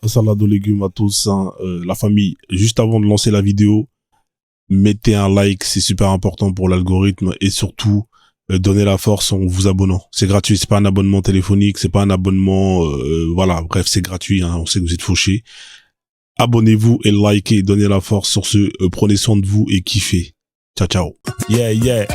salade aux légumes à tous, hein, la famille. Juste avant de lancer la vidéo, mettez un like, c'est super important pour l'algorithme et surtout donnez la force en vous abonnant. C'est gratuit, c'est pas un abonnement téléphonique, c'est pas un abonnement, voilà, bref, c'est gratuit. Hein, on sait que vous êtes fauchés. Abonnez-vous et likez, donnez la force sur ce. Prenez soin de vous et kiffez. Ciao, ciao. Yeah, yeah.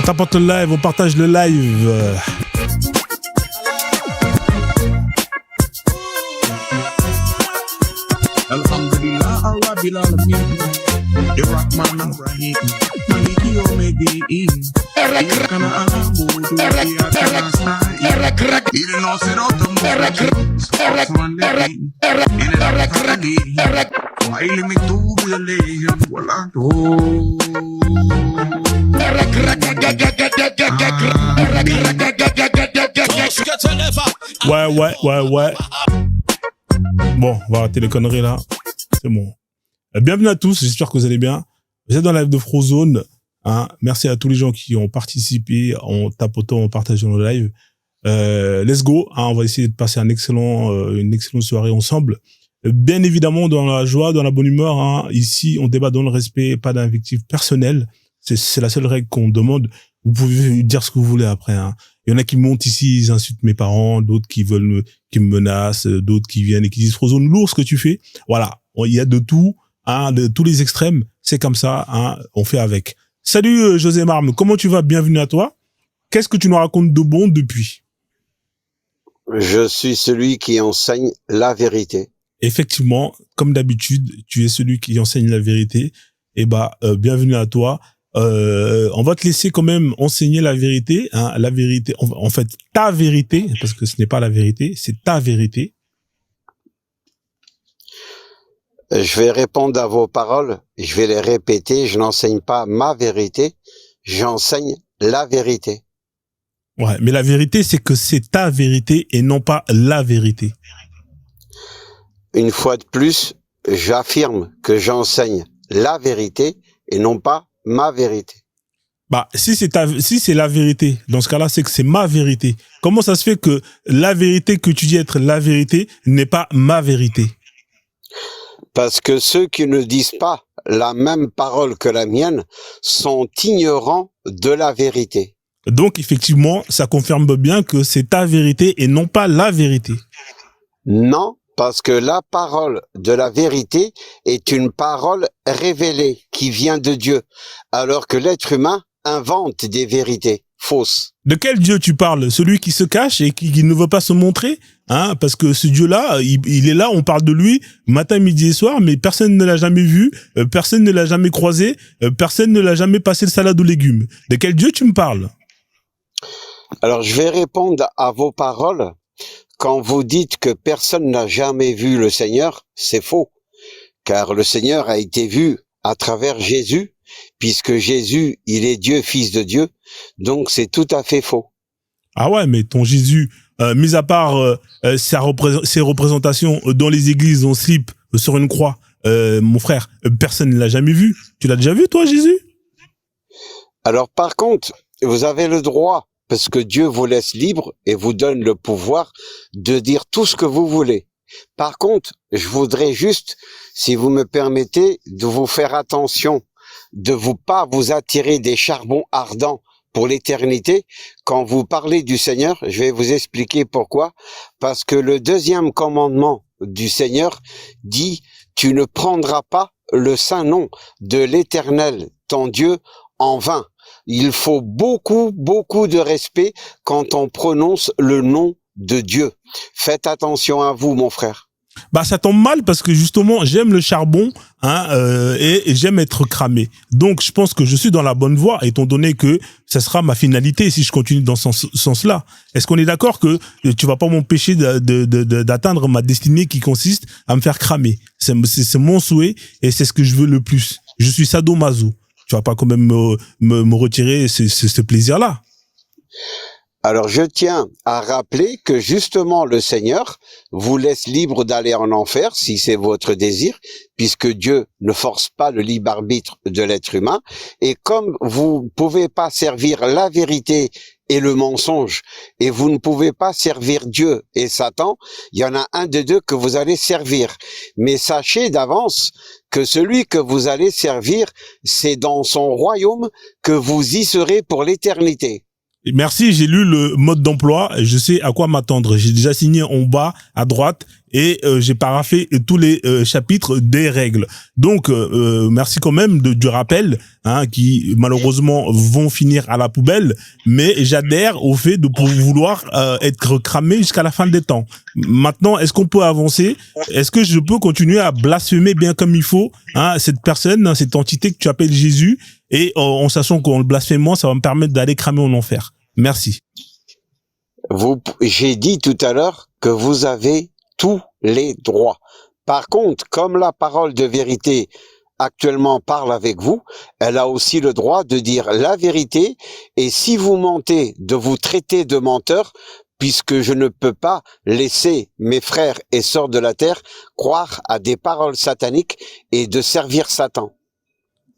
On tapote le live, on partage le live. Alhamdulillah, Rabbil Alamin. Rahman Ar-Rahim. Maliki Yawmiddin. Iyyaka na'budu wa iyyaka nasta'in. Ihdinas siratal mustaqim. Ilal hadi. Ghayril maghdubi alayhim Ouais. Bon, on va arrêter les conneries là. C'est bon. Bienvenue à tous, j'espère que vous allez bien. Vous êtes dans la live de Frozone. Hein. Merci à tous les gens qui ont participé en tapotant, en partageant le live. Let's go. Hein, on va essayer de passer une excellente soirée ensemble. Bien évidemment, dans la joie, dans la bonne humeur. Hein. Ici, on débat dans le respect, pas d'invective personnelle. C'est la seule règle qu'on demande. Vous pouvez dire ce que vous voulez après. Hein. Il y en a qui montent ici, ils insultent mes parents, d'autres qui me menacent, d'autres qui viennent et qui disent Frozone, lourd ce que tu fais. Voilà, il y a de tout, hein, de tous les extrêmes. C'est comme ça, hein, on fait avec. Salut José Marme, comment tu vas? Bienvenue à toi. Qu'est-ce que tu nous racontes de bon depuis? Je suis celui qui enseigne la vérité. Effectivement, comme d'habitude, tu es celui qui enseigne la vérité. Eh bienvenue à toi. On va te laisser quand même enseigner la vérité, hein, la vérité, en fait, ta vérité, parce que ce n'est pas la vérité, c'est ta vérité. Je vais répondre à vos paroles, je vais les répéter, je n'enseigne pas ma vérité, j'enseigne la vérité. Ouais, mais la vérité, c'est que c'est ta vérité et non pas la vérité. Une fois de plus, j'affirme que j'enseigne la vérité et non pas ma vérité. Si c'est la vérité, dans ce cas-là, c'est que c'est ma vérité. Comment ça se fait que la vérité que tu dis être la vérité n'est pas ma vérité? Parce que ceux qui ne disent pas la même parole que la mienne sont ignorants de la vérité. Donc, effectivement, ça confirme bien que c'est ta vérité et non pas la vérité. Non, parce que la parole de la vérité est une parole révélée qui vient de Dieu, alors que l'être humain invente des vérités fausses. De quel Dieu tu parles? Celui qui se cache et qui ne veut pas se montrer? Hein? Parce que ce Dieu-là, il est là, on parle de lui matin, midi et soir, mais personne ne l'a jamais vu, personne ne l'a jamais croisé, personne ne l'a jamais passé le salade aux légumes. De quel Dieu tu me parles? Alors, je vais répondre à vos paroles. Quand vous dites que personne n'a jamais vu le Seigneur, c'est faux, car le Seigneur a été vu à travers Jésus, puisque Jésus, il est Dieu, Fils de Dieu, donc c'est tout à fait faux. Ah ouais, mais ton Jésus, mis à part ses représentations dans les églises en slip sur une croix, mon frère, personne ne l'a jamais vu. Tu l'as déjà vu, toi, Jésus? Alors par contre, vous avez le droit, parce que Dieu vous laisse libre et vous donne le pouvoir de dire tout ce que vous voulez. Par contre, je voudrais juste, si vous me permettez, de vous faire attention, de pas vous attirer des charbons ardents pour l'éternité. Quand vous parlez du Seigneur, je vais vous expliquer pourquoi. Parce que le deuxième commandement du Seigneur dit « Tu ne prendras pas le saint nom de l'Éternel, ton Dieu, en vain ». Il faut beaucoup de respect quand on prononce le nom de Dieu. Faites attention à vous, mon frère. Bah, ça tombe mal parce que justement, j'aime le charbon, et j'aime être cramé. Donc, je pense que je suis dans la bonne voie, étant donné que ça sera ma finalité si je continue dans ce sens-là. Est-ce qu'on est d'accord que tu vas pas m'empêcher d'atteindre ma destinée qui consiste à me faire cramer? C'est mon souhait et c'est ce que je veux le plus. Je suis sadomaso. Tu vas pas quand même me retirer ce plaisir-là. Alors je tiens à rappeler que justement le Seigneur vous laisse libre d'aller en enfer si c'est votre désir, puisque Dieu ne force pas le libre arbitre de l'être humain. Et comme vous ne pouvez pas servir la vérité et le mensonge, et vous ne pouvez pas servir Dieu et Satan, il y en a un des deux que vous allez servir. Mais sachez d'avance que celui que vous allez servir, c'est dans son royaume que vous y serez pour l'éternité. Merci, j'ai lu le mode d'emploi, je sais à quoi m'attendre. J'ai déjà signé en bas à droite et j'ai paraphé tous les chapitres des règles. Donc merci quand même du rappel, qui malheureusement vont finir à la poubelle, mais j'adhère au fait de vouloir être cramé jusqu'à la fin des temps. Maintenant, est-ce qu'on peut avancer? Est-ce que je peux continuer à blasphémer bien comme il faut, cette personne, cette entité que tu appelles Jésus, et en sachant qu'en le blasphémant, ça va me permettre d'aller cramer en enfer? Merci. J'ai dit tout à l'heure que vous avez tous les droits. Par contre, comme la parole de vérité actuellement parle avec vous, elle a aussi le droit de dire la vérité, et si vous mentez, de vous traiter de menteur, puisque je ne peux pas laisser mes frères et sœurs de la terre croire à des paroles sataniques et de servir Satan.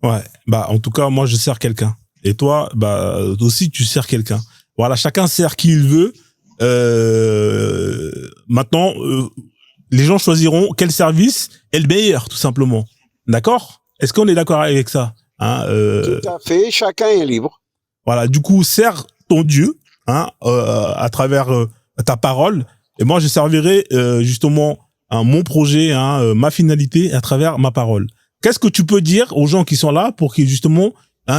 Ouais, bah en tout cas, moi je sers quelqu'un. Et toi, bah aussi tu sers quelqu'un. Voilà, chacun sert qui il veut. Maintenant, les gens choisiront quel service est le meilleur, tout simplement. D'accord? Est-ce qu'on est d'accord avec ça? Tout à fait, chacun est libre. Voilà, du coup, sers ton Dieu, à travers ta parole. Et moi, je servirai justement mon projet, ma finalité à travers ma parole. Qu'est-ce que tu peux dire aux gens qui sont là pour qu'ils justement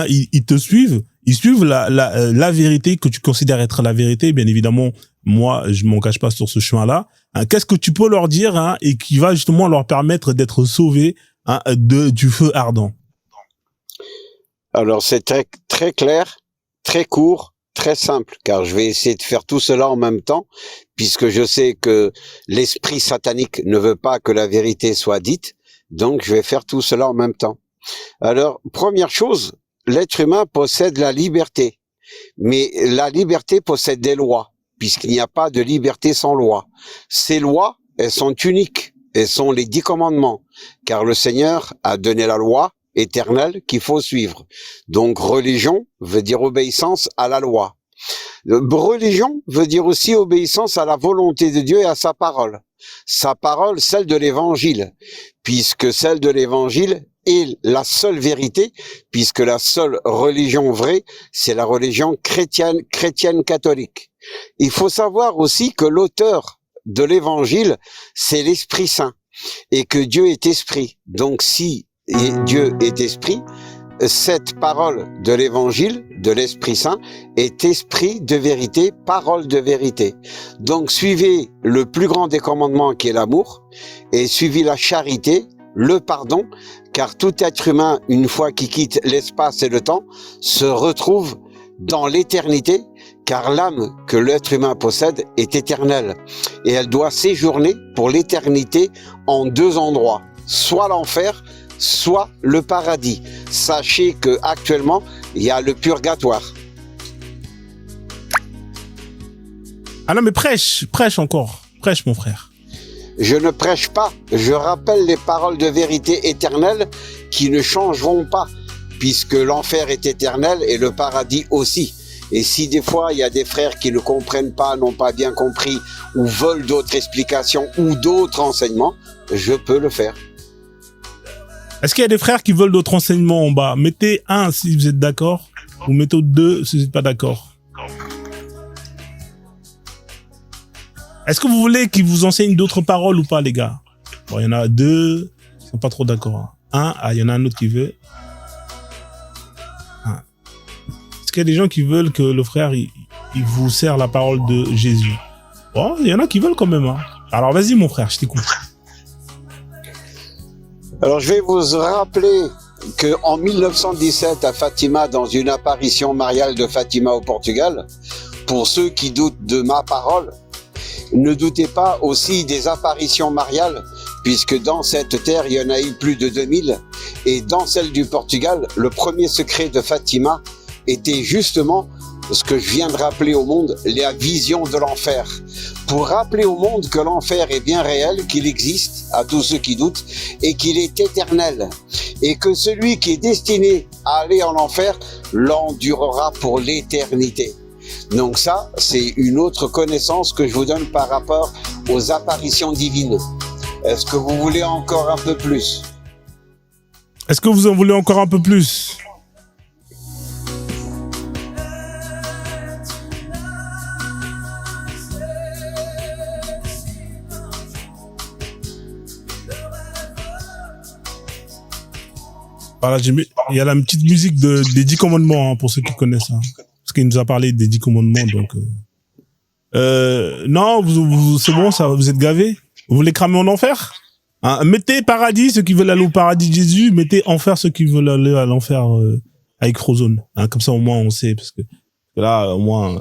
ils te suivent, ils suivent la vérité que tu considères être la vérité? Bien évidemment, moi je m'engage pas sur ce chemin-là. Qu'est-ce que tu peux leur dire et qui va justement leur permettre d'être sauvés du feu ardent? Alors c'est très, très clair, très court, très simple, car je vais essayer de faire tout cela en même temps, puisque je sais que l'esprit satanique ne veut pas que la vérité soit dite. Donc, je vais faire tout cela en même temps. Alors, première chose, l'être humain possède la liberté. Mais la liberté possède des lois, puisqu'il n'y a pas de liberté sans loi. Ces lois, elles sont uniques. Elles sont les 10 commandements. Car le Seigneur a donné la loi éternelle qu'il faut suivre. Donc, religion veut dire obéissance à la loi. Religion veut dire aussi obéissance à la volonté de Dieu et à sa parole. Sa parole, celle de l'évangile, puisque celle de l'évangile est la seule vérité, puisque la seule religion vraie, c'est la religion chrétienne catholique. Il faut savoir aussi que l'auteur de l'évangile, c'est l'Esprit Saint, et que Dieu est esprit. Donc si Dieu est esprit, cette parole de l'évangile, de l'Esprit Saint, est esprit de vérité, parole de vérité. Donc suivez le plus grand des commandements qui est l'amour, et suivez la charité, le pardon, car tout être humain, une fois qu'il quitte l'espace et le temps, se retrouve dans l'éternité, car l'âme que l'être humain possède est éternelle, et elle doit séjourner pour l'éternité en 2 endroits, soit l'enfer, soit le paradis. Sachez que actuellement il y a le purgatoire. Ah non mais prêche encore, prêche mon frère. Je ne prêche pas, je rappelle les paroles de vérité éternelle qui ne changeront pas, puisque l'enfer est éternel et le paradis aussi. Et si des fois il y a des frères qui ne comprennent pas, n'ont pas bien compris, ou veulent d'autres explications ou d'autres enseignements, je peux le faire. Est-ce qu'il y a des frères qui veulent d'autres enseignements en bas? Mettez 1 si vous êtes d'accord, ou mettez 2 si vous n'êtes pas d'accord. Est-ce que vous voulez qu'ils vous enseignent d'autres paroles ou pas, les gars? Bon, il y en a 2, ils sont pas trop d'accord. Il y en a un autre qui veut. Est-ce qu'il y a des gens qui veulent que le frère, il vous sert la parole de Jésus? Bon, il y en a qui veulent quand même. Alors vas-y, mon frère, je t'écoute. Alors, je vais vous rappeler que en 1917, à Fatima, dans une apparition mariale de Fatima au Portugal, pour ceux qui doutent de ma parole, ne doutez pas aussi des apparitions mariales, puisque dans cette terre, il y en a eu plus de 2000, et dans celle du Portugal, le premier secret de Fatima était justement ce que je viens de rappeler au monde, la vision de l'enfer. Pour rappeler au monde que l'enfer est bien réel, qu'il existe, à tous ceux qui doutent, et qu'il est éternel. Et que celui qui est destiné à aller en enfer l'endurera pour l'éternité. Donc ça, c'est une autre connaissance que je vous donne par rapport aux apparitions divines. Est-ce que vous voulez encore un peu plus? Est-ce que vous en voulez encore un peu plus? Voilà, il y a la petite musique des 10 commandements, hein, pour ceux qui connaissent. Hein, parce qu'il nous a parlé des 10 commandements, donc... non, c'est bon, ça, vous êtes gavés. Vous voulez cramer en enfer, hein? Mettez paradis ceux qui veulent aller au paradis de Jésus, mettez enfer ceux qui veulent aller à l'enfer avec Frozone. Hein, comme ça, au moins, on sait. Parce que là, au moins...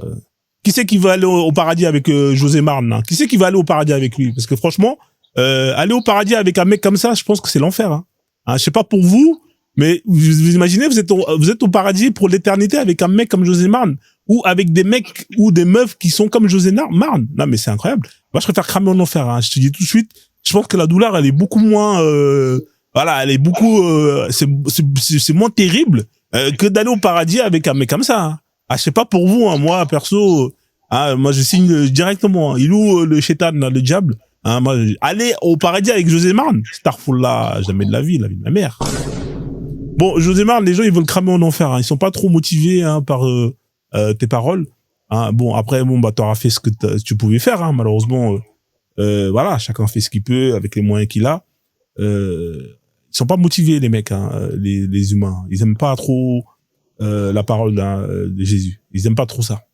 qui c'est qui veut aller au paradis avec José Marne, hein? Qui c'est qui va aller au paradis avec lui? Parce que franchement, aller au paradis avec un mec comme ça, je pense que c'est l'enfer. Hein. Hein, je sais pas pour vous, mais vous imaginez, vous êtes au paradis pour l'éternité avec un mec comme José Marne, ou avec des mecs ou des meufs qui sont comme José Marne. Non, mais c'est incroyable. Moi, je préfère cramer en enfer. Hein. Je te dis tout de suite, je pense que la douleur, elle est beaucoup moins, voilà, elle est beaucoup, c'est moins terrible que d'aller au paradis avec un mec comme ça. Hein. Ah, je sais pas pour vous, hein, moi perso, hein, moi je signe directement. Hein. Il ou le chétan, le diable. Hein, moi, aller au paradis avec José Marne, Starfall jamais de la vie de ma mère. Bon, José Marne, les gens ils veulent cramer en enfer. Hein. Ils sont pas trop motivés hein, par tes paroles. Hein. Bon, après, bah t'auras fait ce que tu pouvais faire. Hein. Malheureusement, voilà, chacun fait ce qu'il peut avec les moyens qu'il a. Ils sont pas motivés les mecs, hein, les humains. Ils aiment pas trop la parole de Jésus. Ils aiment pas trop ça.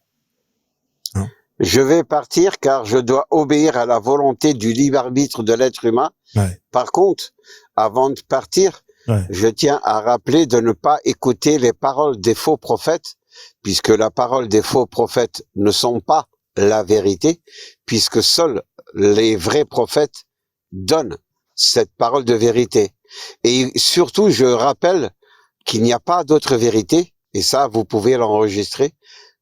Hein. Je vais partir car je dois obéir à la volonté du libre arbitre de l'être humain. Ouais. Par contre, avant de partir, je tiens à rappeler de ne pas écouter les paroles des faux prophètes, puisque la parole des faux prophètes ne sont pas la vérité, puisque seuls les vrais prophètes donnent cette parole de vérité. Et surtout, je rappelle qu'il n'y a pas d'autre vérité, et ça, vous pouvez l'enregistrer,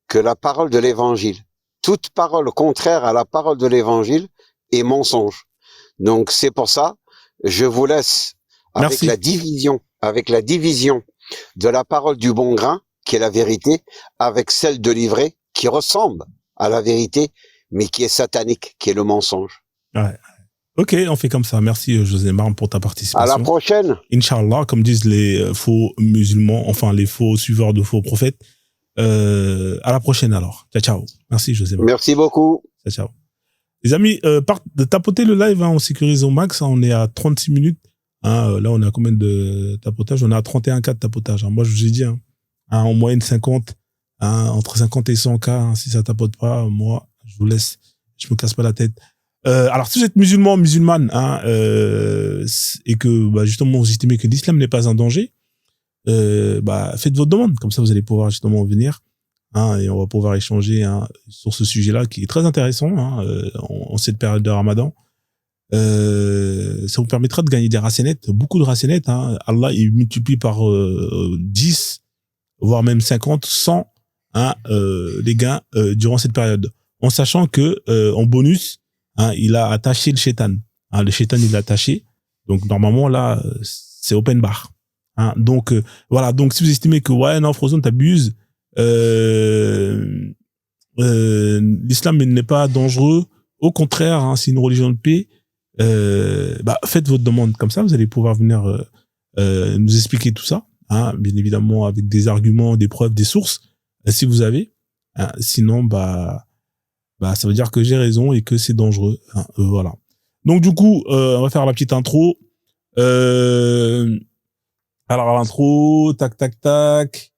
que la parole de l'évangile. Toute parole contraire à la parole de l'évangile est mensonge. Donc, c'est pour ça, je vous laisse avec la division de la parole du bon grain, qui est la vérité, avec celle de l'ivraie, qui ressemble à la vérité, mais qui est satanique, qui est le mensonge. Ouais. Ok, on fait comme ça. Merci José Marne pour ta participation. À la prochaine. Inch'Allah, comme disent les faux musulmans, enfin les faux suiveurs de faux prophètes. À la prochaine alors. Ciao, ciao. Merci José Marne. Merci beaucoup. Ciao, ciao. Les amis, tapotez le live, hein, on sécurise au max, hein, on est à 36 minutes. Hein, là, on est à combien de tapotage? On est à 31 cas de tapotage. Hein. Moi, je vous ai dit, hein, en moyenne 50, hein, entre 50 et 100 cas, hein, si ça tapote pas, moi, je vous laisse, je me casse pas la tête. Alors, si vous êtes musulmane, hein, et que, bah, justement, vous estimez que l'islam n'est pas un danger, bah, faites votre demande. Comme ça, vous allez pouvoir justement venir, hein, et on va pouvoir échanger, hein, sur ce sujet-là qui est très intéressant, hein, en cette période de Ramadan. Ça vous permettra de gagner des racenettes, beaucoup de racenettes, hein. Allah, il multiplie par 10, voire même 50, 100, hein, les gains durant cette période. En sachant que, en bonus, hein, il a attaché le shaitan. Hein, le shaitan, il l'a attaché. Donc, normalement, là, c'est open bar. Hein, donc, voilà. Donc, si vous estimez que, ouais, non, Frozone, t'abuses, l'islam n'est pas dangereux. Au contraire, hein, c'est une religion de paix. Bah, faites votre demande. Comme ça, vous allez pouvoir venir nous expliquer tout ça. Hein, bien évidemment, avec des arguments, des preuves, des sources, si vous avez. Hein, sinon, bah, ça veut dire que j'ai raison et que c'est dangereux. Hein, voilà. Donc, du coup, on va faire la petite intro. Alors, à l'intro, tac, tac, tac.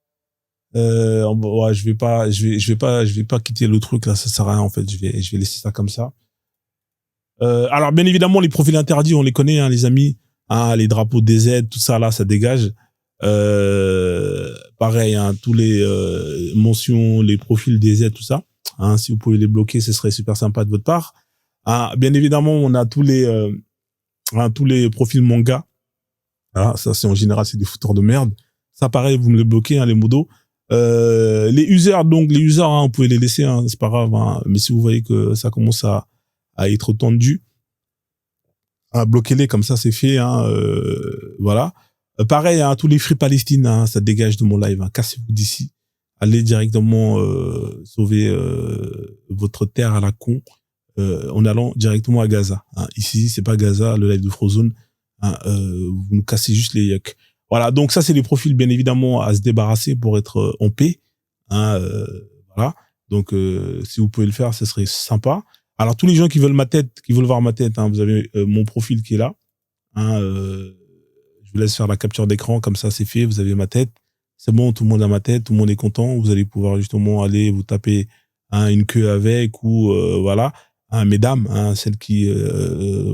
Ouais, je vais pas quitter le truc, là, ça sert à rien, en fait. Je vais laisser ça comme ça. Alors, bien évidemment, les profils interdits, on les connaît, hein, les amis. les drapeaux DZ, tout ça là, ça dégage. Pareil, hein, tous les mentions, les profils DZ, tout ça. Hein, si vous pouvez les bloquer, ce serait super sympa de votre part. Bien évidemment, on a tous les profils manga. Ça, c'est en général, c'est des fouteurs de merde. Ça, pareil, vous me les bloquez, hein, les modos. Les users, hein, vous pouvez les laisser, hein, c'est pas grave, hein, mais si vous voyez que ça commence à être tendu, bloquez-les, comme ça, c'est fait, hein, voilà. Pareil, hein, tous les Free Palestine, hein, ça dégage de mon live, hein, cassez-vous d'ici. Allez directement sauver votre terre à la con en allant directement à Gaza. Hein. Ici, c'est pas Gaza, le live de Frozone. Hein, vous nous cassez juste les yucks. Voilà, donc ça, c'est les profils, bien évidemment, à se débarrasser pour être en paix. Hein, voilà, donc si vous pouvez le faire, ce serait sympa. Alors, tous les gens qui veulent ma tête, qui veulent voir ma tête, hein, vous avez mon profil qui est là. Hein, je vous laisse faire la capture d'écran, comme ça, c'est fait, vous avez ma tête. C'est bon, tout le monde a ma tête, tout le monde est content. Vous allez pouvoir justement aller vous taper une queue avec ou voilà, mesdames, celles qui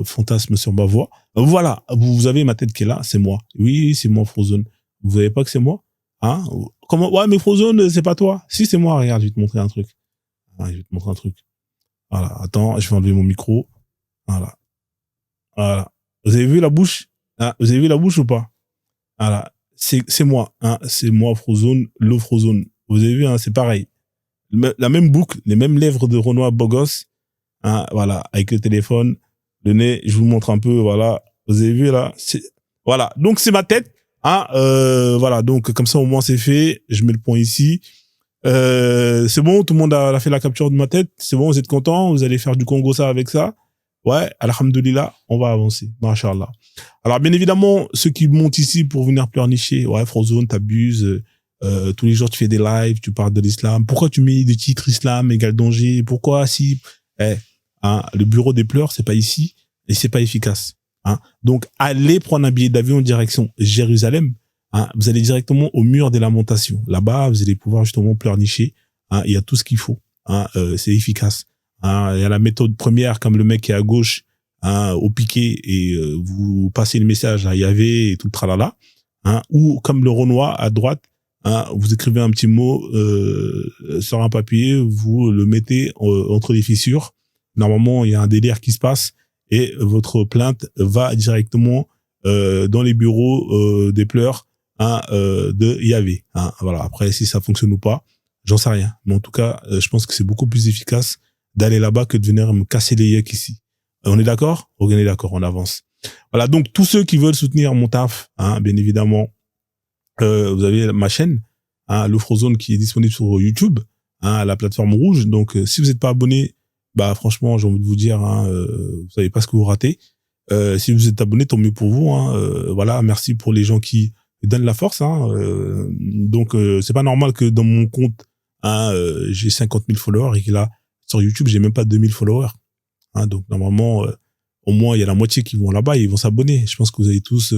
fantasment sur ma voix. Voilà, vous avez ma tête qui est là, c'est moi. Oui, c'est moi, Frozone. Vous savez pas que c'est moi? Hein? Comment? Ouais, mais Frozone, c'est pas toi. Si, c'est moi. Regarde, je vais te montrer un truc. Je vais te montrer un truc. Voilà, attends, je vais enlever mon micro. Voilà. Voilà. Vous avez vu la bouche? Vous avez vu la bouche ou pas? Voilà. C'est moi, hein, c'est moi, Frozone, le Frozone. Vous avez vu, hein, c'est pareil. La même boucle, les mêmes lèvres de Renoir Bogos, hein, voilà, avec le téléphone, le nez, je vous montre un peu, voilà. Vous avez vu, là? Voilà. Donc, c'est ma tête, hein, voilà. Donc, comme ça, au moins, c'est fait. Je mets le point ici. C'est bon, tout le monde a fait la capture de ma tête. C'est bon, vous êtes contents? Vous allez faire du Congo ça avec ça? Ouais, alhamdoulilah, on va avancer. Masha'Allah. Alors, bien évidemment, ceux qui montent ici pour venir pleurnicher, ouais, Frozone, t'abuses, tous les jours tu fais des lives, tu parles de l'islam. Pourquoi tu mets des titres islam égale danger? Pourquoi si? Le bureau des pleurs, c'est pas ici et c'est pas efficace. Hein. Donc, allez prendre un billet d'avion en direction Jérusalem. Hein. Vous allez directement au mur des lamentations. Là-bas, vous allez pouvoir justement pleurnicher. Hein. Il y a tout ce qu'il faut. Hein. C'est efficace. Hein, il y a la méthode première, comme le mec qui est à gauche, hein, au piqué, et vous passez le message à Yahvé et tout le tralala, hein, ou comme le Renoir à droite, hein, vous écrivez un petit mot sur un papier, vous le mettez entre les fissures. Normalement, il y a un délire qui se passe et votre plainte va directement dans les bureaux des pleurs, hein, de Yahvé. Hein, voilà. Après, si ça fonctionne ou pas, j'en sais rien. Mais en tout cas, je pense que c'est beaucoup plus efficace d'aller là-bas que de venir me casser les yeux ici. On est d'accord? On est d'accord, on avance. Voilà, donc tous ceux qui veulent soutenir mon taf, hein, bien évidemment, vous avez ma chaîne, hein, le Frozone qui est disponible sur YouTube, hein, la plateforme rouge. Donc si vous n'êtes pas abonné, bah franchement, j'ai envie de vous dire, hein, vous savez pas ce que vous ratez. Si vous êtes abonné, tant mieux pour vous. Hein, voilà, merci pour les gens qui donnent la force. Hein, donc c'est pas normal que dans mon compte, hein, j'ai 50 000 followers et qu'il a sur YouTube, j'ai même pas 2000 followers. Hein, donc, normalement, au moins, il y a la moitié qui vont là-bas et ils vont s'abonner. Je pense que vous avez tous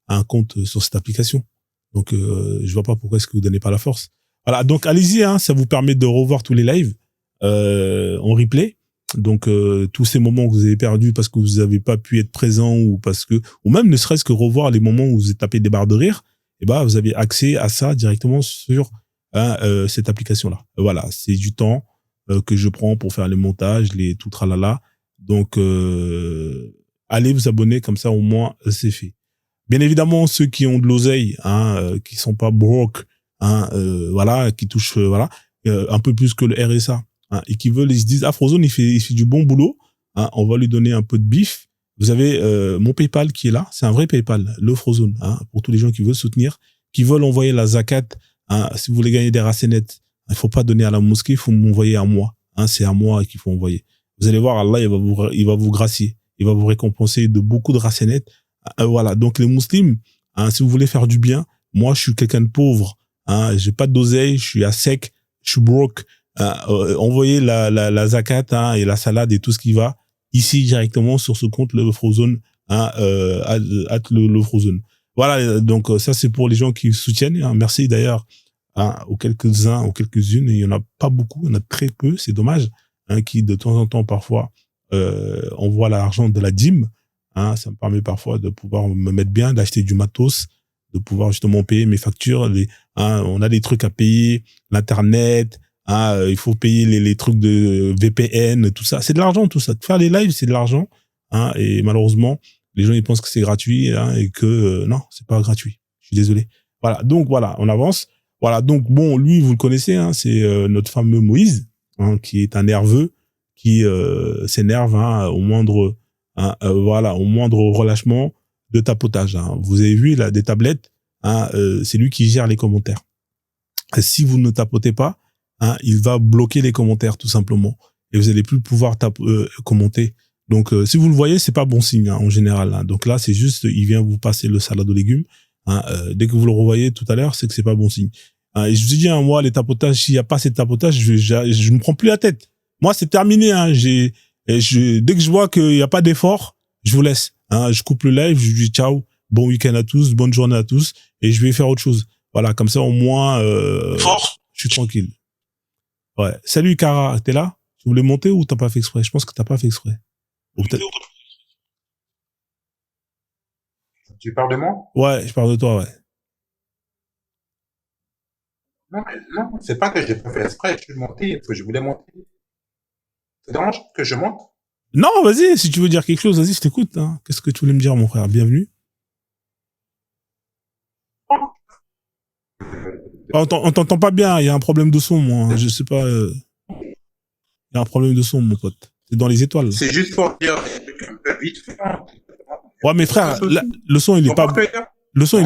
un compte sur cette application. Donc, je vois pas pourquoi est-ce que vous donnez pas la force. Voilà. Donc, allez-y, hein, ça vous permet de revoir tous les lives, en replay. Donc, tous ces moments que vous avez perdus parce que vous avez pas pu être présent ou ou même ne serait-ce que revoir les moments où vous êtes tapé des barres de rire, et ben, vous avez accès à ça directement sur, cette application-là. Voilà. C'est du temps que je prends pour faire les montages, les tout tralala. Donc, allez vous abonner, comme ça au moins c'est fait. Bien évidemment, ceux qui ont de l'oseille, hein, qui sont pas broke, hein, voilà, qui touchent, voilà, un peu plus que le RSA, hein, et qui veulent, ils se disent, ah, Frozone, il fait du bon boulot, hein, on va lui donner un peu de bif. Vous avez mon PayPal qui est là, c'est un vrai PayPal, le Frozone, hein, pour tous les gens qui veulent soutenir, qui veulent envoyer la zakat, hein, si vous voulez gagner des racenettes. Il faut pas donner à la mosquée, il faut m'envoyer à moi. Hein, c'est à moi qu'il faut envoyer. Vous allez voir, Allah, il va vous gracier. Il va vous récompenser de beaucoup de racenettes. Voilà. Donc, les musulmans, hein, si vous voulez faire du bien, moi, je suis quelqu'un de pauvre. Hein, j'ai pas d'oseille, je suis à sec, je suis broke. Envoyez la zakat, hein, et la salade et tout ce qui va ici directement sur ce compte, le Frozone, hein, le Frozone. Voilà. Donc, ça, c'est pour les gens qui soutiennent. Hein. Merci d'ailleurs. Hein, aux quelques-uns, aux quelques-unes, il y en a pas beaucoup, il y en a très peu, c'est dommage, hein, qui de temps en temps parfois envoient l'argent de la dîme, Hein, ça me permet parfois de pouvoir me mettre bien, d'acheter du matos, de pouvoir justement payer mes factures. On a des trucs à payer, l'internet. Il faut payer les trucs de VPN, tout ça. C'est de l'argent, tout ça. Faire les lives, c'est de l'argent. Et malheureusement, les gens ils pensent que c'est gratuit et que non, c'est pas gratuit. Je suis désolé. Voilà. Donc voilà, on avance. Voilà. Donc bon, lui, vous le connaissez. C'est notre fameux Moïse, qui est un nerveux, qui s'énerve au moindre, au moindre relâchement de tapotage. Vous avez vu là des tablettes. C'est lui qui gère les commentaires. Si vous ne tapotez pas, il va bloquer les commentaires tout simplement et vous allez plus pouvoir commenter. Donc si vous le voyez, c'est pas bon signe en général. Donc là, c'est juste il vient vous passer le salade aux légumes. Dès que vous le revoyez tout à l'heure, c'est que c'est pas bon signe. Et je vous ai dit moi les tapotages, s'il y a pas ces tapotages, je me prends plus la tête. Moi, c'est terminé. Dès que je vois qu'il y a pas d'effort, je vous laisse. Je coupe le live, je dis ciao, bon week-end à tous, bonne journée à tous, et je vais faire autre chose. Voilà, comme ça au moins, je suis tranquille. Ouais. Salut Cara, t'es là? Tu voulais monter ou t'as pas fait exprès? Je pense que t'as pas fait exprès. Ou peut-être. Tu parles de moi? Ouais, je parle de toi, ouais. Non, c'est pas que j'ai pas fait exprès, je suis monté, parce que je voulais monter. Ça te dérange que je monte? Non, vas-y, si tu veux dire quelque chose, vas-y, je t'écoute. Qu'est-ce que tu voulais me dire, mon frère? Bienvenue. On t'entend pas bien, il y a un problème de son, moi. Je sais pas. Il y a un problème de son, mon pote. C'est dans les étoiles. C'est juste pour dire un peu vite fait. Ouais, mais frère, le son, il est pas. Le son,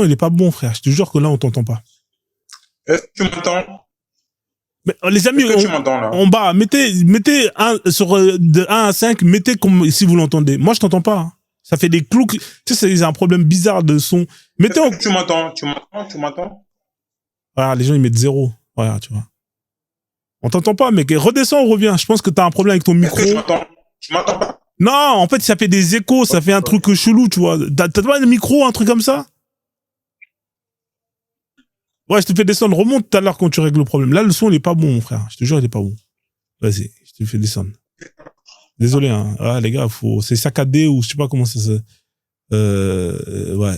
il est pas bon, frère. Je te jure que là, on t'entend pas. Est-ce que tu m'entends? Mais les amis, tu m'entends, là? En bas, mettez de 1 à 5, mettez comme si vous l'entendez. Moi, je t'entends pas. Ça fait des clous. Tu sais, c'est un problème bizarre de son. Mettez tu m'entends? Tu m'entends? Voilà, les gens, ils mettent 0. Voilà, tu vois. On t'entend pas, mec. Redescends, reviens. Je pense que t'as un problème avec ton micro. Est-ce que tu m'entends pas? Non, en fait, ça fait des échos, ça fait un truc chelou, tu vois. T'as pas un micro, un truc comme ça? Ouais, je te fais descendre. Remonte tout à l'heure quand tu règles le problème. Là, le son, il est pas bon, mon frère. Je te jure, il est pas bon. Vas-y, je te fais descendre. Désolé, les gars, c'est saccadé ou je sais pas comment ça se... Ouais,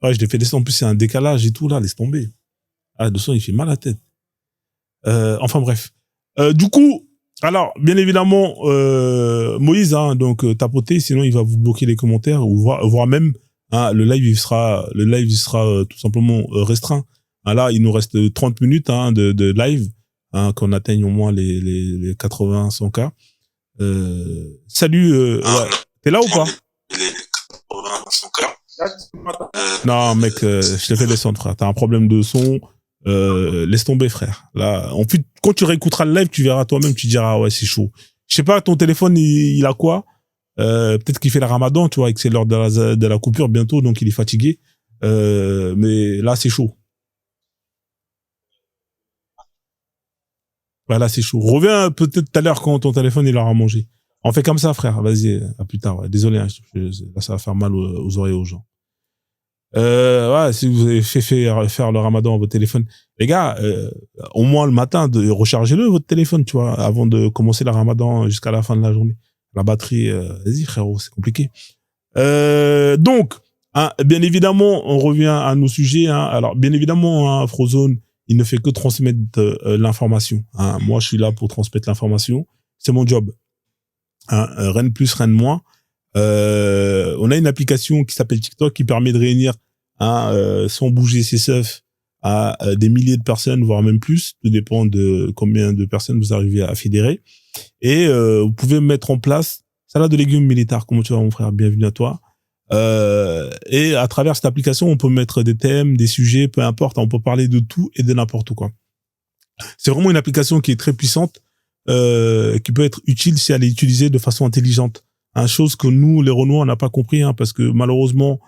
Ouais, je l'ai fait descendre. En plus, c'est un décalage et tout, là, laisse tomber. Le son, il fait mal à la tête. Enfin, bref. Du coup, alors, bien évidemment, Moïse, donc, tapotez, sinon il va vous bloquer les commentaires, ou voire même, le live, il sera tout simplement restreint. Là, il nous reste 30 minutes, de live, qu'on atteigne au moins les 80, 100 cas. Salut, ouais. T'es là ou pas? Les 80, 100 cas. Non, mec, je te fais descendre, frère. T'as un problème de son. Laisse tomber, frère. Là, en plus, quand tu réécouteras le live, tu verras toi-même, tu diras, ouais, c'est chaud. Je sais pas, ton téléphone, il a quoi? Peut-être qu'il fait le ramadan, tu vois, et que c'est l'heure de la coupure bientôt, donc il est fatigué. Mais là, c'est chaud. Là, c'est chaud. Reviens peut-être tout à l'heure quand ton téléphone, il aura mangé. On fait comme ça, frère. Vas-y, à plus tard. Ouais. Désolé, là, ça va faire mal aux oreilles aux gens. Si vous avez fait faire le ramadan à votre téléphone, les gars, au moins le matin, rechargez-le votre téléphone, tu vois, avant de commencer le ramadan jusqu'à la fin de la journée. La batterie, vas-y frérot, c'est compliqué. Donc, bien évidemment, on revient à nos sujets. Alors, bien évidemment, Frozone, il ne fait que transmettre l'information. Moi, je suis là pour transmettre l'information. C'est mon job. Rien de plus, rien de moins. On a une application qui s'appelle TikTok qui permet de réunir sans bouger ses seufs à des milliers de personnes, voire même plus. Tout dépend de combien de personnes vous arrivez à fédérer. Et vous pouvez mettre en place salade de légumes militaires. Comment tu vas, mon frère? Bienvenue à toi. Et à travers cette application, on peut mettre des thèmes, des sujets, peu importe. On peut parler de tout et de n'importe quoi. C'est vraiment une application qui est très puissante, qui peut être utile si elle est utilisée de façon intelligente. Chose que nous, les Renois, on n'a pas compris, parce que malheureusement,